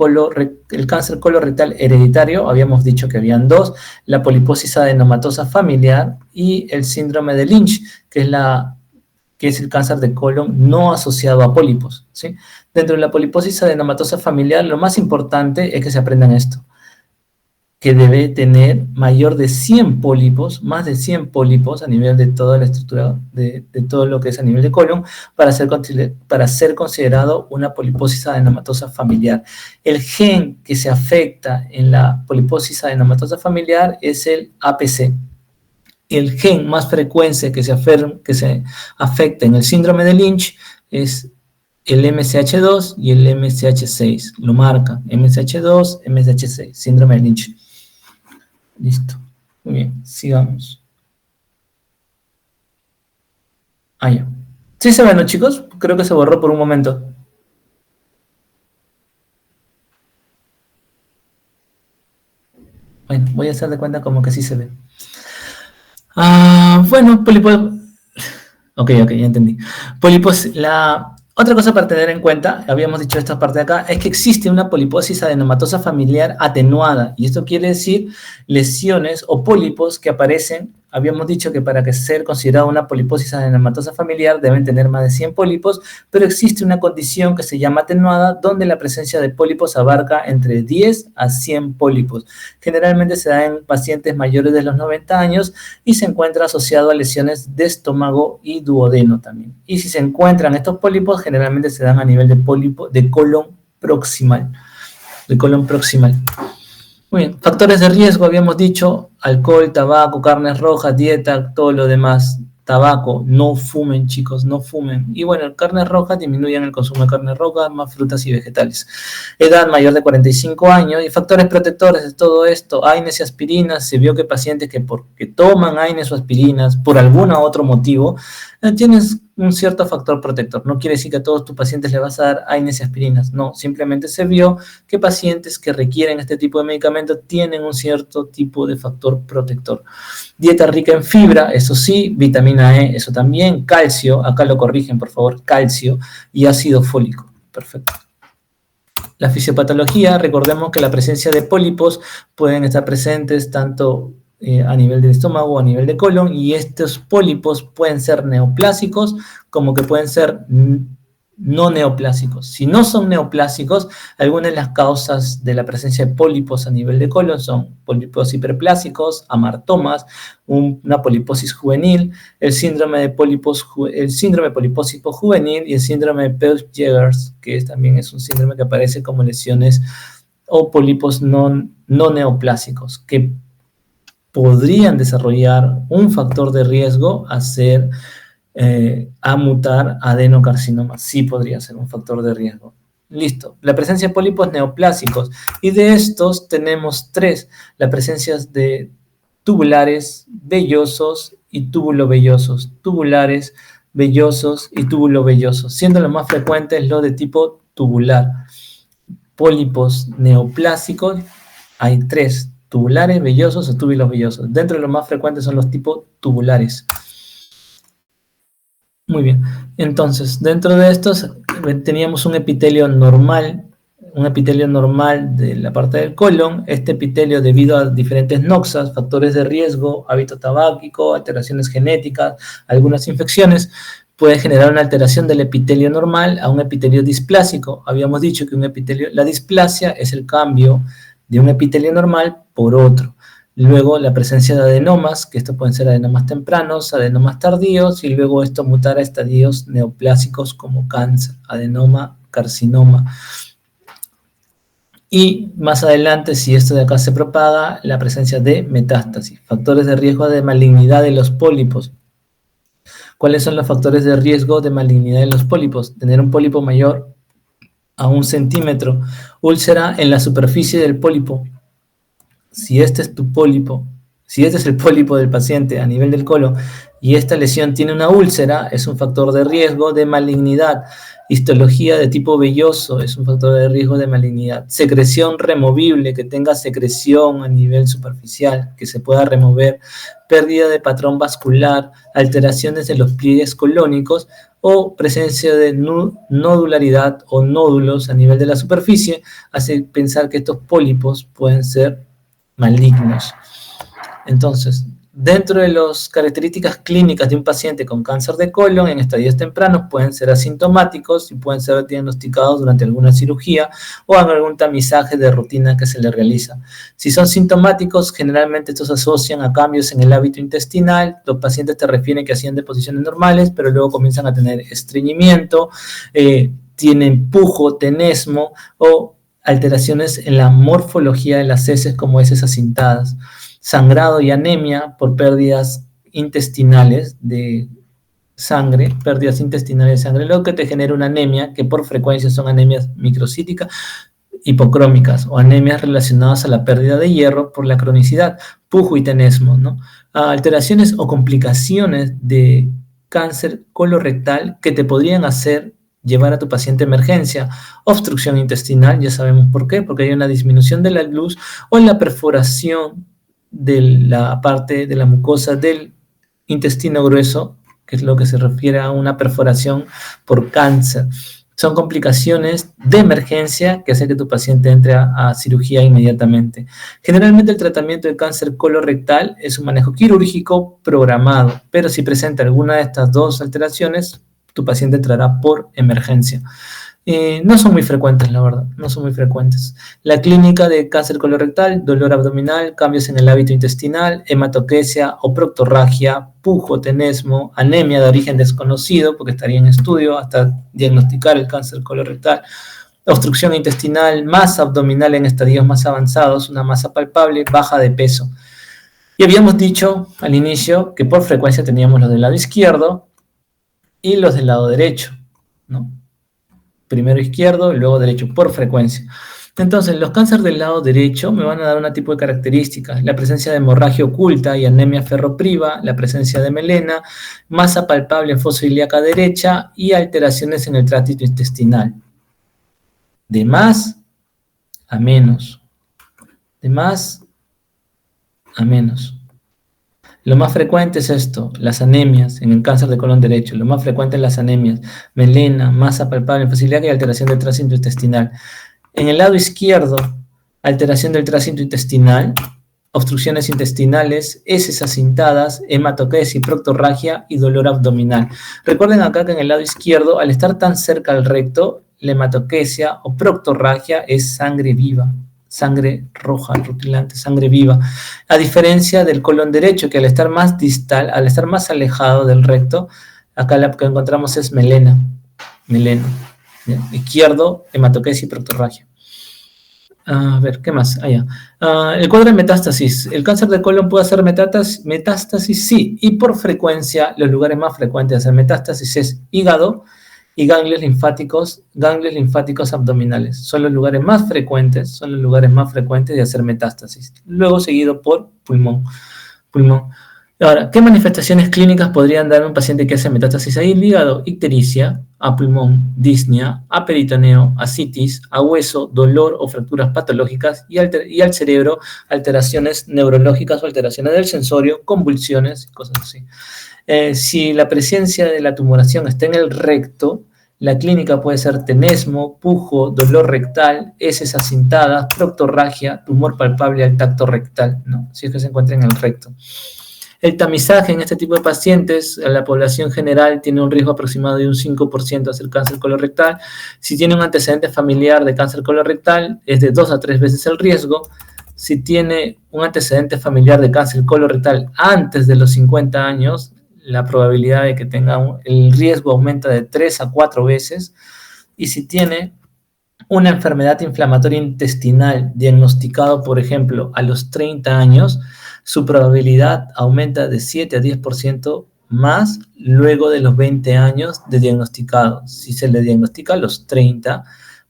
el cáncer colorectal hereditario, habíamos dicho que habían dos, la poliposis adenomatosa familiar y el síndrome de Lynch, que es el cáncer de colon no asociado a pólipos, ¿sí? Dentro de la poliposis adenomatosa familiar, lo más importante es que se aprendan esto, que debe tener mayor de 100 pólipos, más de 100 pólipos a nivel de toda la estructura, de todo lo que es a nivel de colon, para ser considerado una poliposis adenomatosa familiar. El gen que se afecta en la poliposis adenomatosa familiar es el APC. El gen más frecuente que se afecta en el síndrome de Lynch es el MCH2 y el MCH6. Lo marca, MCH2, MCH6, síndrome de Lynch. Listo. Muy bien, sigamos. Ya. ¿Sí se ven, no, chicos? Creo que se borró por un momento. Bueno, voy a hacer de cuenta como que sí se ve. Bueno, Ok, ya entendí. Otra cosa para tener en cuenta, habíamos dicho esta parte de acá, es que existe una poliposis adenomatosa familiar atenuada, y esto quiere decir lesiones o pólipos que aparecen. Habíamos dicho que para que ser considerada una poliposis adenomatosa familiar deben tener más de 100 pólipos, pero existe una condición que se llama atenuada, donde la presencia de pólipos abarca entre 10 a 100 pólipos. Generalmente se da en pacientes mayores de los 90 años y se encuentra asociado a lesiones de estómago y duodeno también. Y si se encuentran estos pólipos, generalmente se dan a nivel de colon proximal. Muy bien, factores de riesgo, habíamos dicho, alcohol, tabaco, carnes rojas, dieta, todo lo demás. Tabaco, no fumen, chicos, no fumen. Y bueno, carnes rojas, disminuyan el consumo de carnes rojas, más frutas y vegetales. Edad mayor de 45 años y factores protectores de todo esto, AINES y aspirinas. Se vio que pacientes que porque toman AINES o aspirinas por algún otro motivo, tienen un cierto factor protector. No quiere decir que a todos tus pacientes les vas a dar AINES y aspirinas, no, simplemente se vio que pacientes que requieren este tipo de medicamentos tienen un cierto tipo de factor protector. Dieta rica en fibra, eso sí, vitamina E, eso también, calcio, acá lo corrigen por favor, calcio y ácido fólico, perfecto. La fisiopatología, recordemos que la presencia de pólipos pueden estar presentes tanto a nivel del estómago o a nivel de colon, y estos pólipos pueden ser neoplásicos como que pueden ser no neoplásicos. Si no son neoplásicos, algunas de las causas de la presencia de pólipos a nivel de colon son pólipos hiperplásicos, amartomas, una poliposis juvenil, el síndrome polipósico juvenil y el síndrome de Peutz-Jeghers, que también es un síndrome que aparece como lesiones o pólipos no neoplásicos, que podrían desarrollar un factor de riesgo a mutar adenocarcinoma. Sí podría ser un factor de riesgo. Listo. La presencia de pólipos neoplásicos. Y de estos tenemos 3. La presencia de tubulares, vellosos y túbulo-vellosos. Tubulares, vellosos y túbulo-vellosos. Siendo lo más frecuente es lo de tipo tubular. Pólipos neoplásicos, hay 3. Tubulares, vellosos o túbulos vellosos. Dentro de los más frecuentes son los tipos tubulares. Muy bien. Entonces, dentro de estos teníamos un epitelio normal de la parte del colon. Este epitelio, debido a diferentes noxas, factores de riesgo, hábito tabáquico, alteraciones genéticas, algunas infecciones, puede generar una alteración del epitelio normal a un epitelio displásico. Habíamos dicho que la displasia es el cambio de un epitelio normal por otro. Luego la presencia de adenomas, que estos pueden ser adenomas tempranos, adenomas tardíos, y luego esto mutar a estadios neoplásicos como cáncer, adenoma, carcinoma. Y más adelante, si esto de acá se propaga, la presencia de metástasis, factores de riesgo de malignidad de los pólipos. ¿Cuáles son los factores de riesgo de malignidad de los pólipos? Tener un pólipo mayor a 1 centímetro, úlcera en la superficie del pólipo. Si este es tu pólipo, si este es el pólipo del paciente a nivel del colon y esta lesión tiene una úlcera, es un factor de riesgo de malignidad. Histología de tipo velloso es un factor de riesgo de malignidad. Secreción removible, que tenga secreción a nivel superficial, que se pueda remover. Pérdida de patrón vascular, alteraciones de los pliegues colónicos o presencia de nodularidad o nódulos a nivel de la superficie, hace pensar que estos pólipos pueden ser malignos. Entonces, dentro de las características clínicas de un paciente con cáncer de colon en estadios tempranos pueden ser asintomáticos y pueden ser diagnosticados durante alguna cirugía o en algún tamizaje de rutina que se le realiza. Si son sintomáticos, generalmente estos se asocian a cambios en el hábito intestinal. Los pacientes te refieren que hacían deposiciones normales, pero luego comienzan a tener estreñimiento, tienen pujo, tenesmo o alteraciones en la morfología de las heces como heces acintadas, sangrado y anemia por pérdidas intestinales de sangre, lo que te genera una anemia, que por frecuencia son anemias microcíticas, hipocrómicas o anemias relacionadas a la pérdida de hierro por la cronicidad, pujo y tenesmo, ¿no? Alteraciones o complicaciones de cáncer colorectal que te podrían hacer llevar a tu paciente a emergencia. Obstrucción intestinal, ya sabemos por qué, porque hay una disminución de la luz o la perforación de la parte de la mucosa del intestino grueso, que es lo que se refiere a una perforación por cáncer. Son complicaciones de emergencia que hacen que tu paciente entre a cirugía inmediatamente. Generalmente el tratamiento de cáncer colorectal es un manejo quirúrgico programado, pero si presenta alguna de estas dos alteraciones, tu paciente entrará por emergencia. No son muy frecuentes, la verdad, no son muy frecuentes. La clínica de cáncer colorectal, dolor abdominal, cambios en el hábito intestinal, hematoquesia o proctorragia, pujo, tenesmo, anemia de origen desconocido, porque estaría en estudio hasta diagnosticar el cáncer colorectal, obstrucción intestinal, masa abdominal en estadios más avanzados, una masa palpable, baja de peso. Y habíamos dicho al inicio que por frecuencia teníamos los del lado izquierdo y los del lado derecho, ¿no? Primero izquierdo y luego derecho por frecuencia. Entonces, los cánceres del lado derecho me van a dar un tipo de características: la presencia de hemorragia oculta y anemia ferropriva, la presencia de melena, masa palpable en fosa ilíaca derecha y alteraciones en el tracto intestinal. De más a menos. De más a menos. Lo más frecuente es esto, las anemias en el cáncer de colon derecho. Lo más frecuente es las anemias, melena, masa palpable en fosa ilíaca y alteración del tracto intestinal. En el lado izquierdo, alteración del tracto intestinal, obstrucciones intestinales, heces acintadas, hematoquesis, proctorragia y dolor abdominal. Recuerden acá que en el lado izquierdo, al estar tan cerca al recto, la hematoquesia o proctorragia es sangre viva, sangre roja, rutilante, sangre viva. A diferencia del colon derecho, que al estar más distal, al estar más alejado del recto, acá lo que encontramos es melena. ¿Ya? Izquierdo, hematoquesis y proctorragia. A ver, ¿qué más? El cuadro de metástasis. ¿El cáncer de colon puede hacer metástasis? Sí, y por frecuencia, los lugares más frecuentes de hacer metástasis es hígado y ganglios linfáticos abdominales. Son los lugares más frecuentes de hacer metástasis. Luego seguido por pulmón. Ahora, ¿qué manifestaciones clínicas podrían dar un paciente que hace metástasis ahí? Hígado, ictericia, a pulmón, disnea, a peritoneo, ascitis, a hueso, dolor o fracturas patológicas y al cerebro, alteraciones neurológicas o alteraciones del sensorio, convulsiones, cosas así. Si la presencia de la tumoración está en el recto, la clínica puede ser tenesmo, pujo, dolor rectal, heces acintadas, proctorragia, tumor palpable al tacto rectal, ¿no? Si es que se encuentra en el recto. El tamizaje en este tipo de pacientes, en la población general, tiene un riesgo aproximado de un 5% de hacer cáncer colorectal. Si tiene un antecedente familiar de cáncer colorectal, es de 2 a 3 veces el riesgo. Si tiene un antecedente familiar de cáncer colorectal antes de los 50 años, la probabilidad de que tenga el riesgo aumenta de 3 a 4 veces. Y si tiene una enfermedad inflamatoria intestinal diagnosticado, por ejemplo, a los 30 años, su probabilidad aumenta de 7 a 10% más luego de los 20 años de diagnosticado. Si se le diagnostica a los 30,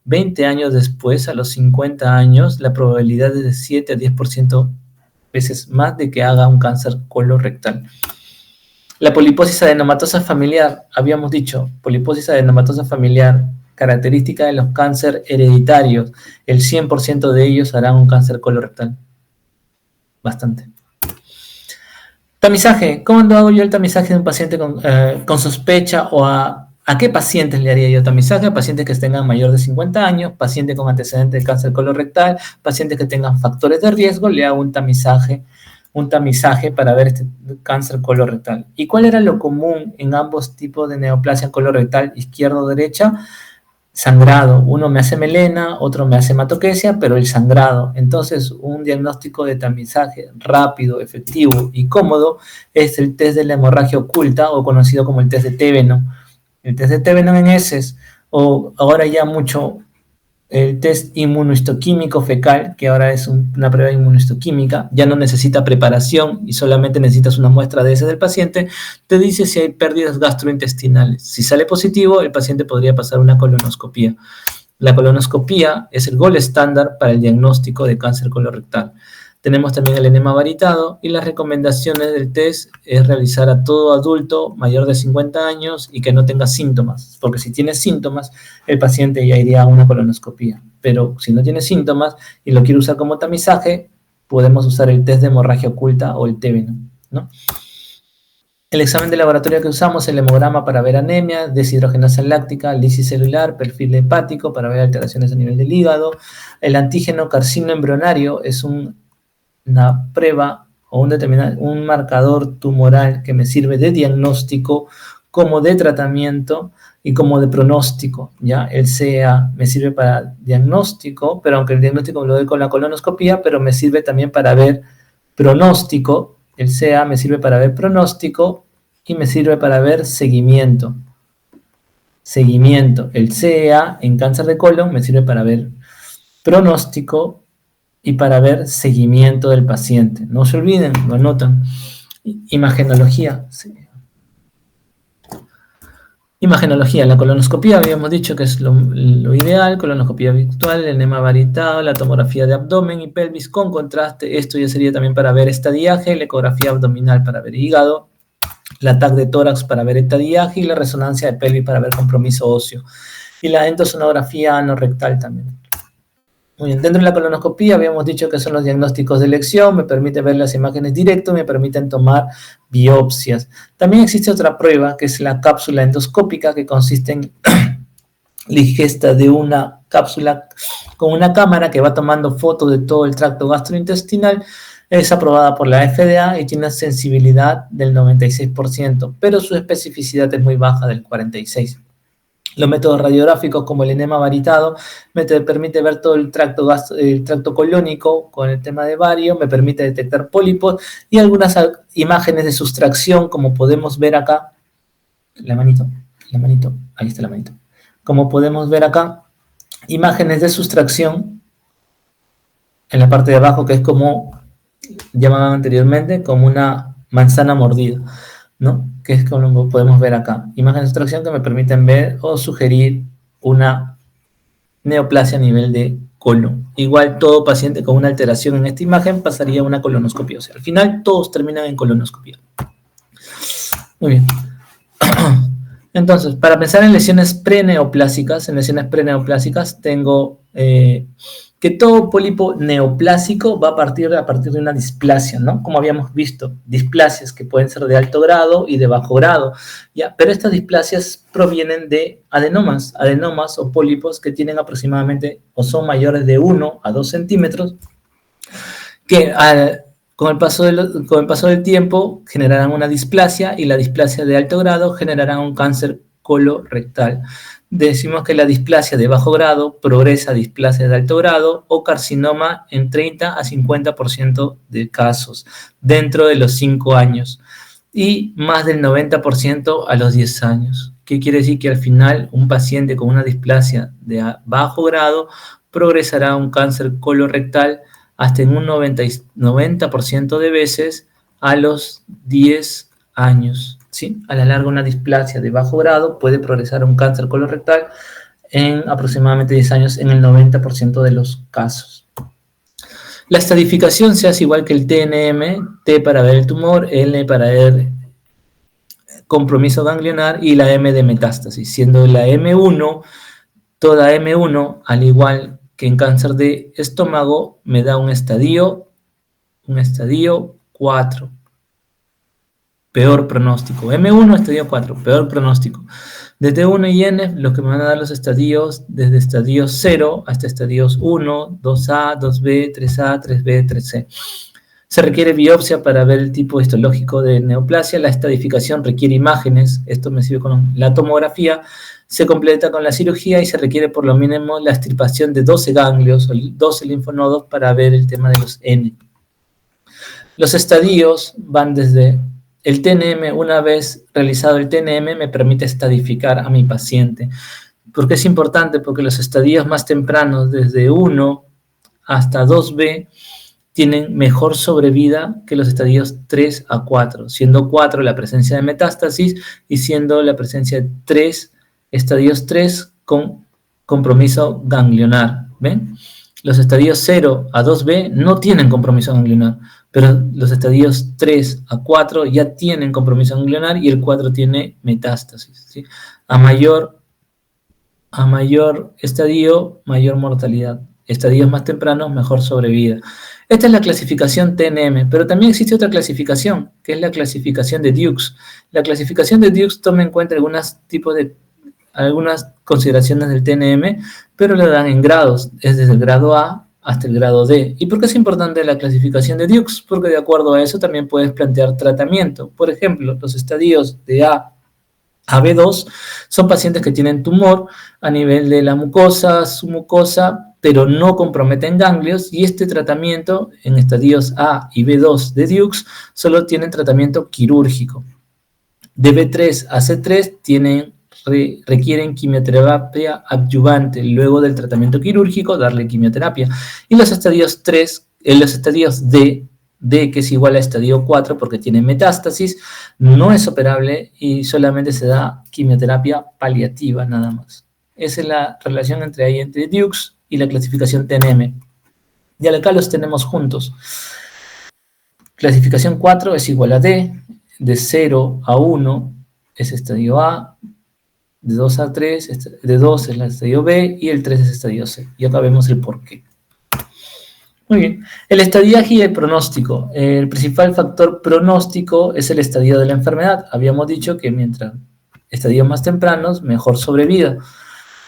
20 años después, a los 50 años, la probabilidad es de 7 a 10% veces más de que haga un cáncer colorectal. La poliposis adenomatosa familiar, habíamos dicho, poliposis adenomatosa familiar, característica de los cánceres hereditarios, el 100% de ellos harán un cáncer colorectal. Bastante. Tamizaje. ¿Cómo hago yo el tamizaje de un paciente con sospecha o a qué pacientes le haría yo tamizaje? A pacientes que tengan mayor de 50 años, pacientes con antecedentes de cáncer colorectal, pacientes que tengan factores de riesgo, le hago un tamizaje para ver este cáncer colorectal. ¿Y cuál era lo común en ambos tipos de neoplasia colorectal, izquierda o derecha? Sangrado. Uno me hace melena, otro me hace hematoquesia, pero el sangrado. Entonces, un diagnóstico de tamizaje rápido, efectivo y cómodo es el test de la hemorragia oculta, o conocido como el test de Thevenot. El test de Thevenot en heces, o ahora ya mucho el test inmunohistoquímico fecal, que ahora es una prueba inmunohistoquímica, ya no necesita preparación y solamente necesitas una muestra de heces del paciente, te dice si hay pérdidas gastrointestinales. Si sale positivo, el paciente podría pasar una colonoscopía. La colonoscopía es el gold estándar para el diagnóstico de cáncer colorectal. Tenemos también el enema varitado y las recomendaciones del test es realizar a todo adulto mayor de 50 años y que no tenga síntomas, porque si tiene síntomas, el paciente ya iría a una colonoscopía. Pero si no tiene síntomas y lo quiere usar como tamizaje, podemos usar el test de hemorragia oculta o el Thevenot, ¿no? El examen de laboratorio que usamos, el hemograma para ver anemia, deshidrogenasa láctica, lisis celular, perfil hepático para ver alteraciones a nivel del hígado. El antígeno carcino embrionario es una prueba o un marcador tumoral que me sirve de diagnóstico, como de tratamiento y como de pronóstico, ¿ya? El CEA me sirve para diagnóstico, pero aunque el diagnóstico lo doy con la colonoscopía, pero me sirve también para ver pronóstico. El CEA me sirve para ver pronóstico y me sirve para ver seguimiento. El CEA en cáncer de colon me sirve para ver pronóstico y para ver seguimiento del paciente. No se olviden, lo anotan. Imagenología. Sí. Imagenología, la colonoscopía habíamos dicho que es lo ideal, colonoscopía virtual, el enema varietado, la tomografía de abdomen y pelvis con contraste, esto ya sería también para ver estadiaje, la ecografía abdominal para ver hígado, la TAC de tórax para ver estadiaje y la resonancia de pelvis para ver compromiso óseo, y la endosonografía anorrectal también. Muy bien, dentro de la colonoscopía habíamos dicho que son los diagnósticos de elección, me permite ver las imágenes directo, me permiten tomar biopsias. También existe otra prueba que es la cápsula endoscópica, que consiste en la ingesta de una cápsula con una cámara que va tomando fotos de todo el tracto gastrointestinal. Es aprobada por la FDA y tiene una sensibilidad del 96%, pero su especificidad es muy baja, del 46%. Los métodos radiográficos como el enema varitado me permite ver todo el tracto colónico con el tema de bario, me permite detectar pólipos y algunas imágenes de sustracción, como podemos ver acá. La manito, ahí está la manito. Como podemos ver acá, imágenes de sustracción en la parte de abajo, que es como llamaban anteriormente, como una manzana mordida, ¿no? Que es como podemos ver acá. Imágenes de sustracción que me permiten ver o sugerir una neoplasia a nivel de colon. Igual todo paciente con una alteración en esta imagen pasaría a una colonoscopia. O sea, al final todos terminan en colonoscopia. Muy bien. Entonces, para pensar en lesiones preneoplásicas, tengo que todo pólipo neoplásico va a partir de una displasia, ¿no? Como habíamos visto, displasias que pueden ser de alto grado y de bajo grado, ¿ya? Pero estas displasias provienen de adenomas o pólipos que tienen aproximadamente o son mayores de 1 a 2 centímetros, que con el paso del tiempo generarán una displasia y la displasia de alto grado generará un cáncer colorectal. Decimos que la displasia de bajo grado progresa a displasia de alto grado o carcinoma en 30 a 50% de casos dentro de los 5 años y más del 90% a los 10 años. ¿Qué quiere decir? Que al final un paciente con una displasia de bajo grado progresará a un cáncer colorectal hasta en un 90% de veces a los 10 años. ¿Sí? A la larga, una displasia de bajo grado puede progresar a un cáncer colorectal en aproximadamente 10 años en el 90% de los casos. La estadificación se hace igual que el TNM, T para ver el tumor, L para ver compromiso ganglionar y la M de metástasis, siendo la M1, toda M1, al igual que en cáncer de estómago, me da un estadio 4. Peor pronóstico. M1, estadio 4, peor pronóstico. De T1 y N, lo que me van a dar los estadios, desde estadios 0 hasta estadios 1, 2A, 2B, 3A, 3B, 3C. Se requiere biopsia para ver el tipo histológico de neoplasia. La estadificación requiere imágenes. Esto me sirve con la tomografía. Se completa con la cirugía y se requiere por lo mínimo la extirpación de 12 ganglios o 12 linfonodos para ver el tema de los N. Los estadios van desde el TNM. Una vez realizado el TNM me permite estadificar a mi paciente. ¿Por qué es importante? Porque los estadios más tempranos, desde 1 hasta 2B, tienen mejor sobrevida que los estadios 3 a 4, siendo 4 la presencia de metástasis y siendo la presencia de 3, estadios 3 con compromiso ganglionar. ¿Ven? Los estadios 0 a 2B no tienen compromiso ganglionar, pero los estadios 3 a 4 ya tienen compromiso ganglionar y el 4 tiene metástasis. ¿Sí? A mayor estadio, mayor mortalidad. Estadios más tempranos, mejor sobrevida. Esta es la clasificación TNM, pero también existe otra clasificación, que es la clasificación de Dukes. La clasificación de Dukes toma en cuenta algunas consideraciones del TNM, pero lo dan en grados, es desde el grado A hasta el grado D. ¿Y por qué es importante la clasificación de Dukes? Porque de acuerdo a eso también puedes plantear tratamiento. Por ejemplo, los estadios de A a B2 son pacientes que tienen tumor a nivel de la mucosa, submucosa, pero no comprometen ganglios, y este tratamiento en estadios A y B2 de Dukes solo tienen tratamiento quirúrgico. De B3 a C3 requieren quimioterapia adyuvante, luego del tratamiento quirúrgico darle quimioterapia. Y los estadios D D, que es igual a estadio 4 porque tiene metástasis, no es operable y solamente se da quimioterapia paliativa nada más. Esa es la relación entre Dukes y la clasificación TNM. Y acá los tenemos juntos. Clasificación 4 es igual a D, de 0 a 1 es estadio A, de 2 a 3, de 2 es el estadio B y el 3 es estadio C. Y acá vemos el porqué. Muy bien. El estadiaje y el pronóstico. El principal factor pronóstico es el estadio de la enfermedad. Habíamos dicho que mientras estadios más tempranos, mejor sobrevida.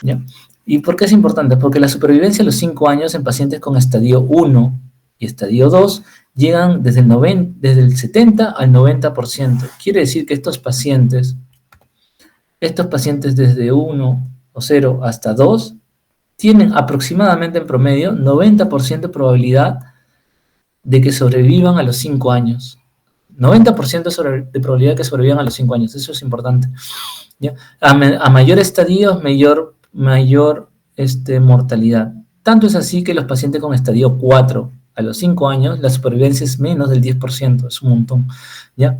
¿Ya? ¿Y por qué es importante? Porque la supervivencia a los 5 años en pacientes con estadio 1 y estadio 2 llegan desde el 70 al 90%. Quiere decir que estos pacientes desde 1 o 0 hasta 2 tienen aproximadamente en promedio 90% de probabilidad de que sobrevivan a los 5 años. 90% de probabilidad de que sobrevivan a los 5 años. Eso es importante. ¿Ya? A mayor estadio, mayor mortalidad. Tanto es así que los pacientes con estadio 4 a los 5 años, la supervivencia es menos del 10%, es un montón. ¿Ya?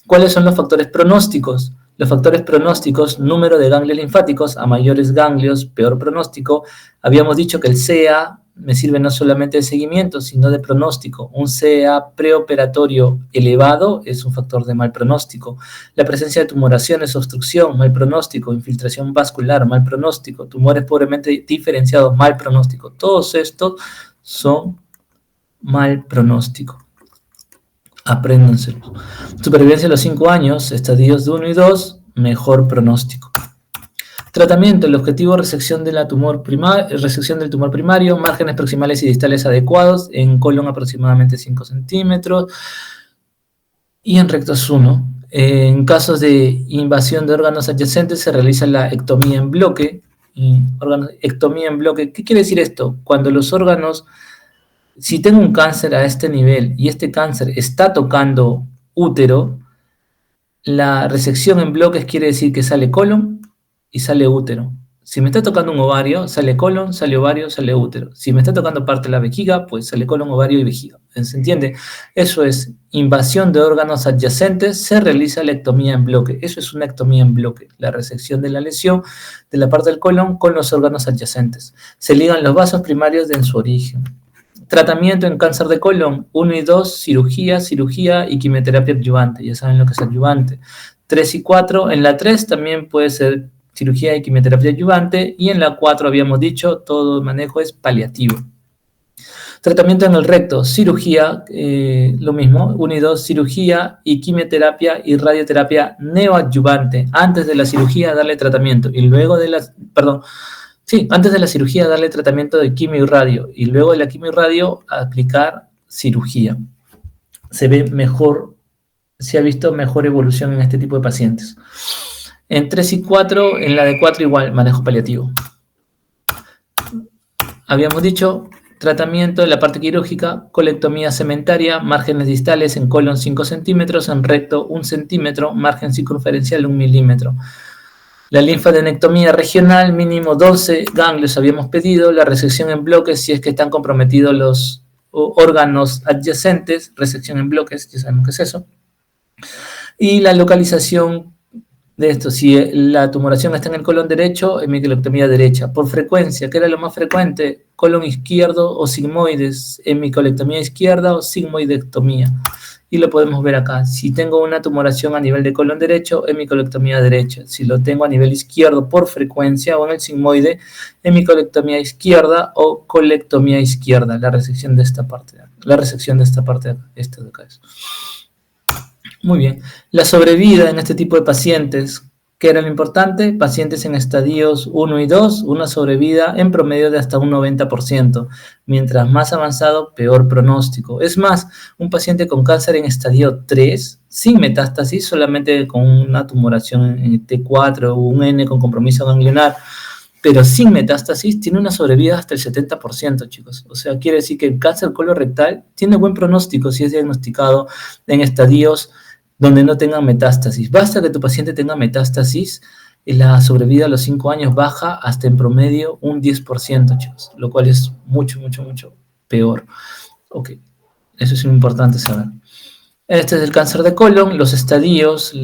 ¿Cuáles son los factores pronósticos? Los factores pronósticos, número de ganglios linfáticos, a mayores ganglios, peor pronóstico. Habíamos dicho que el CA me sirve no solamente de seguimiento, sino de pronóstico. Un CA preoperatorio elevado es un factor de mal pronóstico. La presencia de tumoraciones, obstrucción, mal pronóstico. Infiltración vascular, mal pronóstico. Tumores pobremente diferenciados, mal pronóstico. Todos estos son mal pronóstico. Apréndanselo. Supervivencia a los 5 años, estadios de 1 y 2, mejor pronóstico. Tratamiento, el objetivo, resección del tumor primario, márgenes proximales y distales adecuados, en colon aproximadamente 5 centímetros y en rectos 1. En casos de invasión de órganos adyacentes se realiza la ectomía en bloque. Ectomía en bloque, ¿qué quiere decir esto? Cuando los órganos, si tengo un cáncer a este nivel y este cáncer está tocando útero, la resección en bloques quiere decir que sale colon y sale útero. Si me está tocando un ovario, sale colon, sale ovario, sale útero. Si me está tocando parte de la vejiga, pues sale colon, ovario y vejiga. ¿Se entiende? Eso es invasión de órganos adyacentes, se realiza la ectomía en bloque. Eso es una ectomía en bloque, la resección de la lesión de la parte del colon con los órganos adyacentes. Se ligan los vasos primarios en su origen. Tratamiento en cáncer de colon, 1 y 2, cirugía y quimioterapia adyuvante. Ya saben lo que es adyuvante. 3 y 4, en la 3 también puede ser cirugía y quimioterapia adyuvante, y en la 4 habíamos dicho, todo el manejo es paliativo. Tratamiento en el recto, cirugía, lo mismo, 1 y 2, cirugía y quimioterapia y radioterapia neoadyuvante. Antes de la cirugía darle tratamiento, y luego de la, antes de la cirugía darle tratamiento de quimio y radio, y luego de la quimio y radio aplicar cirugía. Se ve mejor, se ha visto mejor evolución en este tipo de pacientes. En 3 y 4, en la de 4 igual, manejo paliativo. Habíamos dicho, tratamiento de la parte quirúrgica, colectomía cementaria, márgenes distales en colon 5 centímetros, en recto 1 centímetro, margen circunferencial 1 milímetro. La linfadenectomía regional, mínimo 12 ganglios habíamos pedido, la resección en bloques si es que están comprometidos los órganos adyacentes, resección en bloques, ya sabemos qué es eso. Y la localización de esto, si la tumoración está en el colon derecho, hemicolectomía derecha. Por frecuencia, ¿qué era lo más frecuente? Colon izquierdo o sigmoides, hemicolectomía izquierda o sigmoidectomía. Y lo podemos ver acá. Si tengo una tumoración a nivel de colon derecho, hemicolectomía derecha. Si lo tengo a nivel izquierdo por frecuencia o en el sigmoide, hemicolectomía izquierda o colectomía izquierda. La resección de esta parte. La resección de esta parte de acá. Esta de acá es. Muy bien. La sobrevida en este tipo de pacientes, ¿qué era lo importante? Pacientes en estadios 1 y 2, una sobrevida en promedio de hasta un 90%. Mientras más avanzado, peor pronóstico. Es más, un paciente con cáncer en estadio 3, sin metástasis, solamente con una tumoración en T4 o un N con compromiso ganglionar, pero sin metástasis, tiene una sobrevida hasta el 70%, chicos. O sea, quiere decir que el cáncer colorectal tiene buen pronóstico si es diagnosticado en estadios donde no tengan metástasis. Basta que tu paciente tenga metástasis y la sobrevida a los 5 años baja hasta en promedio un 10%, chicos, lo cual es mucho, mucho, mucho peor. Ok. Eso es importante saber. Este es el cáncer de colon, los estadios,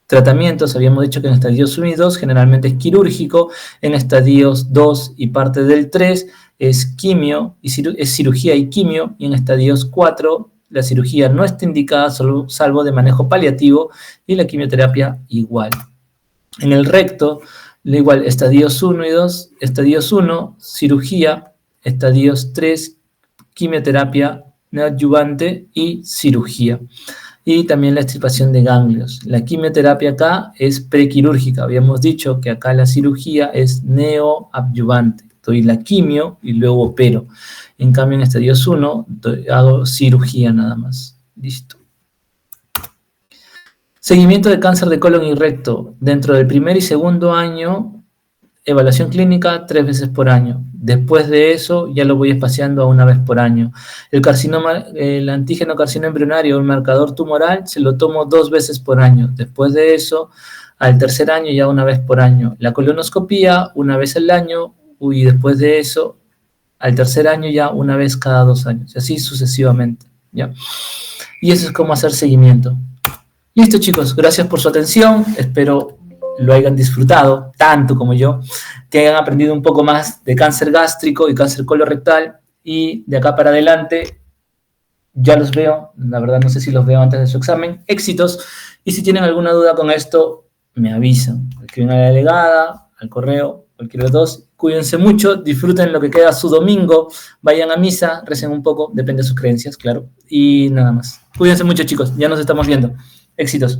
tratamientos, habíamos dicho que en estadios 1 y 2 generalmente es quirúrgico, en estadios 2 y parte del 3 es quimio, es cirugía y quimio, y en estadios 4 la cirugía no está indicada salvo de manejo paliativo y la quimioterapia igual. En el recto, igual, estadios 1 y 2, estadios 1, cirugía, estadios 3, quimioterapia neoadyuvante y cirugía. Y también la extirpación de ganglios. La quimioterapia acá es prequirúrgica. Habíamos dicho que acá la cirugía es neoadyuvante. Doy la quimio y luego opero. En cambio, en estadios 1 hago cirugía nada más. Listo. Seguimiento de cáncer de colon y recto. Dentro del primer y segundo año, evaluación clínica 3 veces por año. Después de eso, ya lo voy espaciando a 1 vez por año. El carcinoma, el antígeno carcinoma embrionario, el marcador tumoral, se lo tomo 2 veces por año. Después de eso, al tercer año, ya 1 vez por año. La colonoscopía, 1 vez al año, y después de eso, al tercer año, ya 1 vez cada 2 años. Y así sucesivamente, ¿ya? Y eso es como hacer seguimiento. Listo, chicos, gracias por su atención. Espero lo hayan disfrutado, tanto como yo, que hayan aprendido un poco más de cáncer gástrico y cáncer colorectal, y de acá para adelante ya los veo, la verdad no sé si los veo antes de su examen. Éxitos, y si tienen alguna duda con esto, me avisan. Escriben a la delegada, al correo, cualquiera de los dos. Cuídense mucho, disfruten lo que queda su domingo, vayan a misa, recen un poco, depende de sus creencias, claro, y nada más. Cuídense mucho, chicos, ya nos estamos viendo. Éxitos.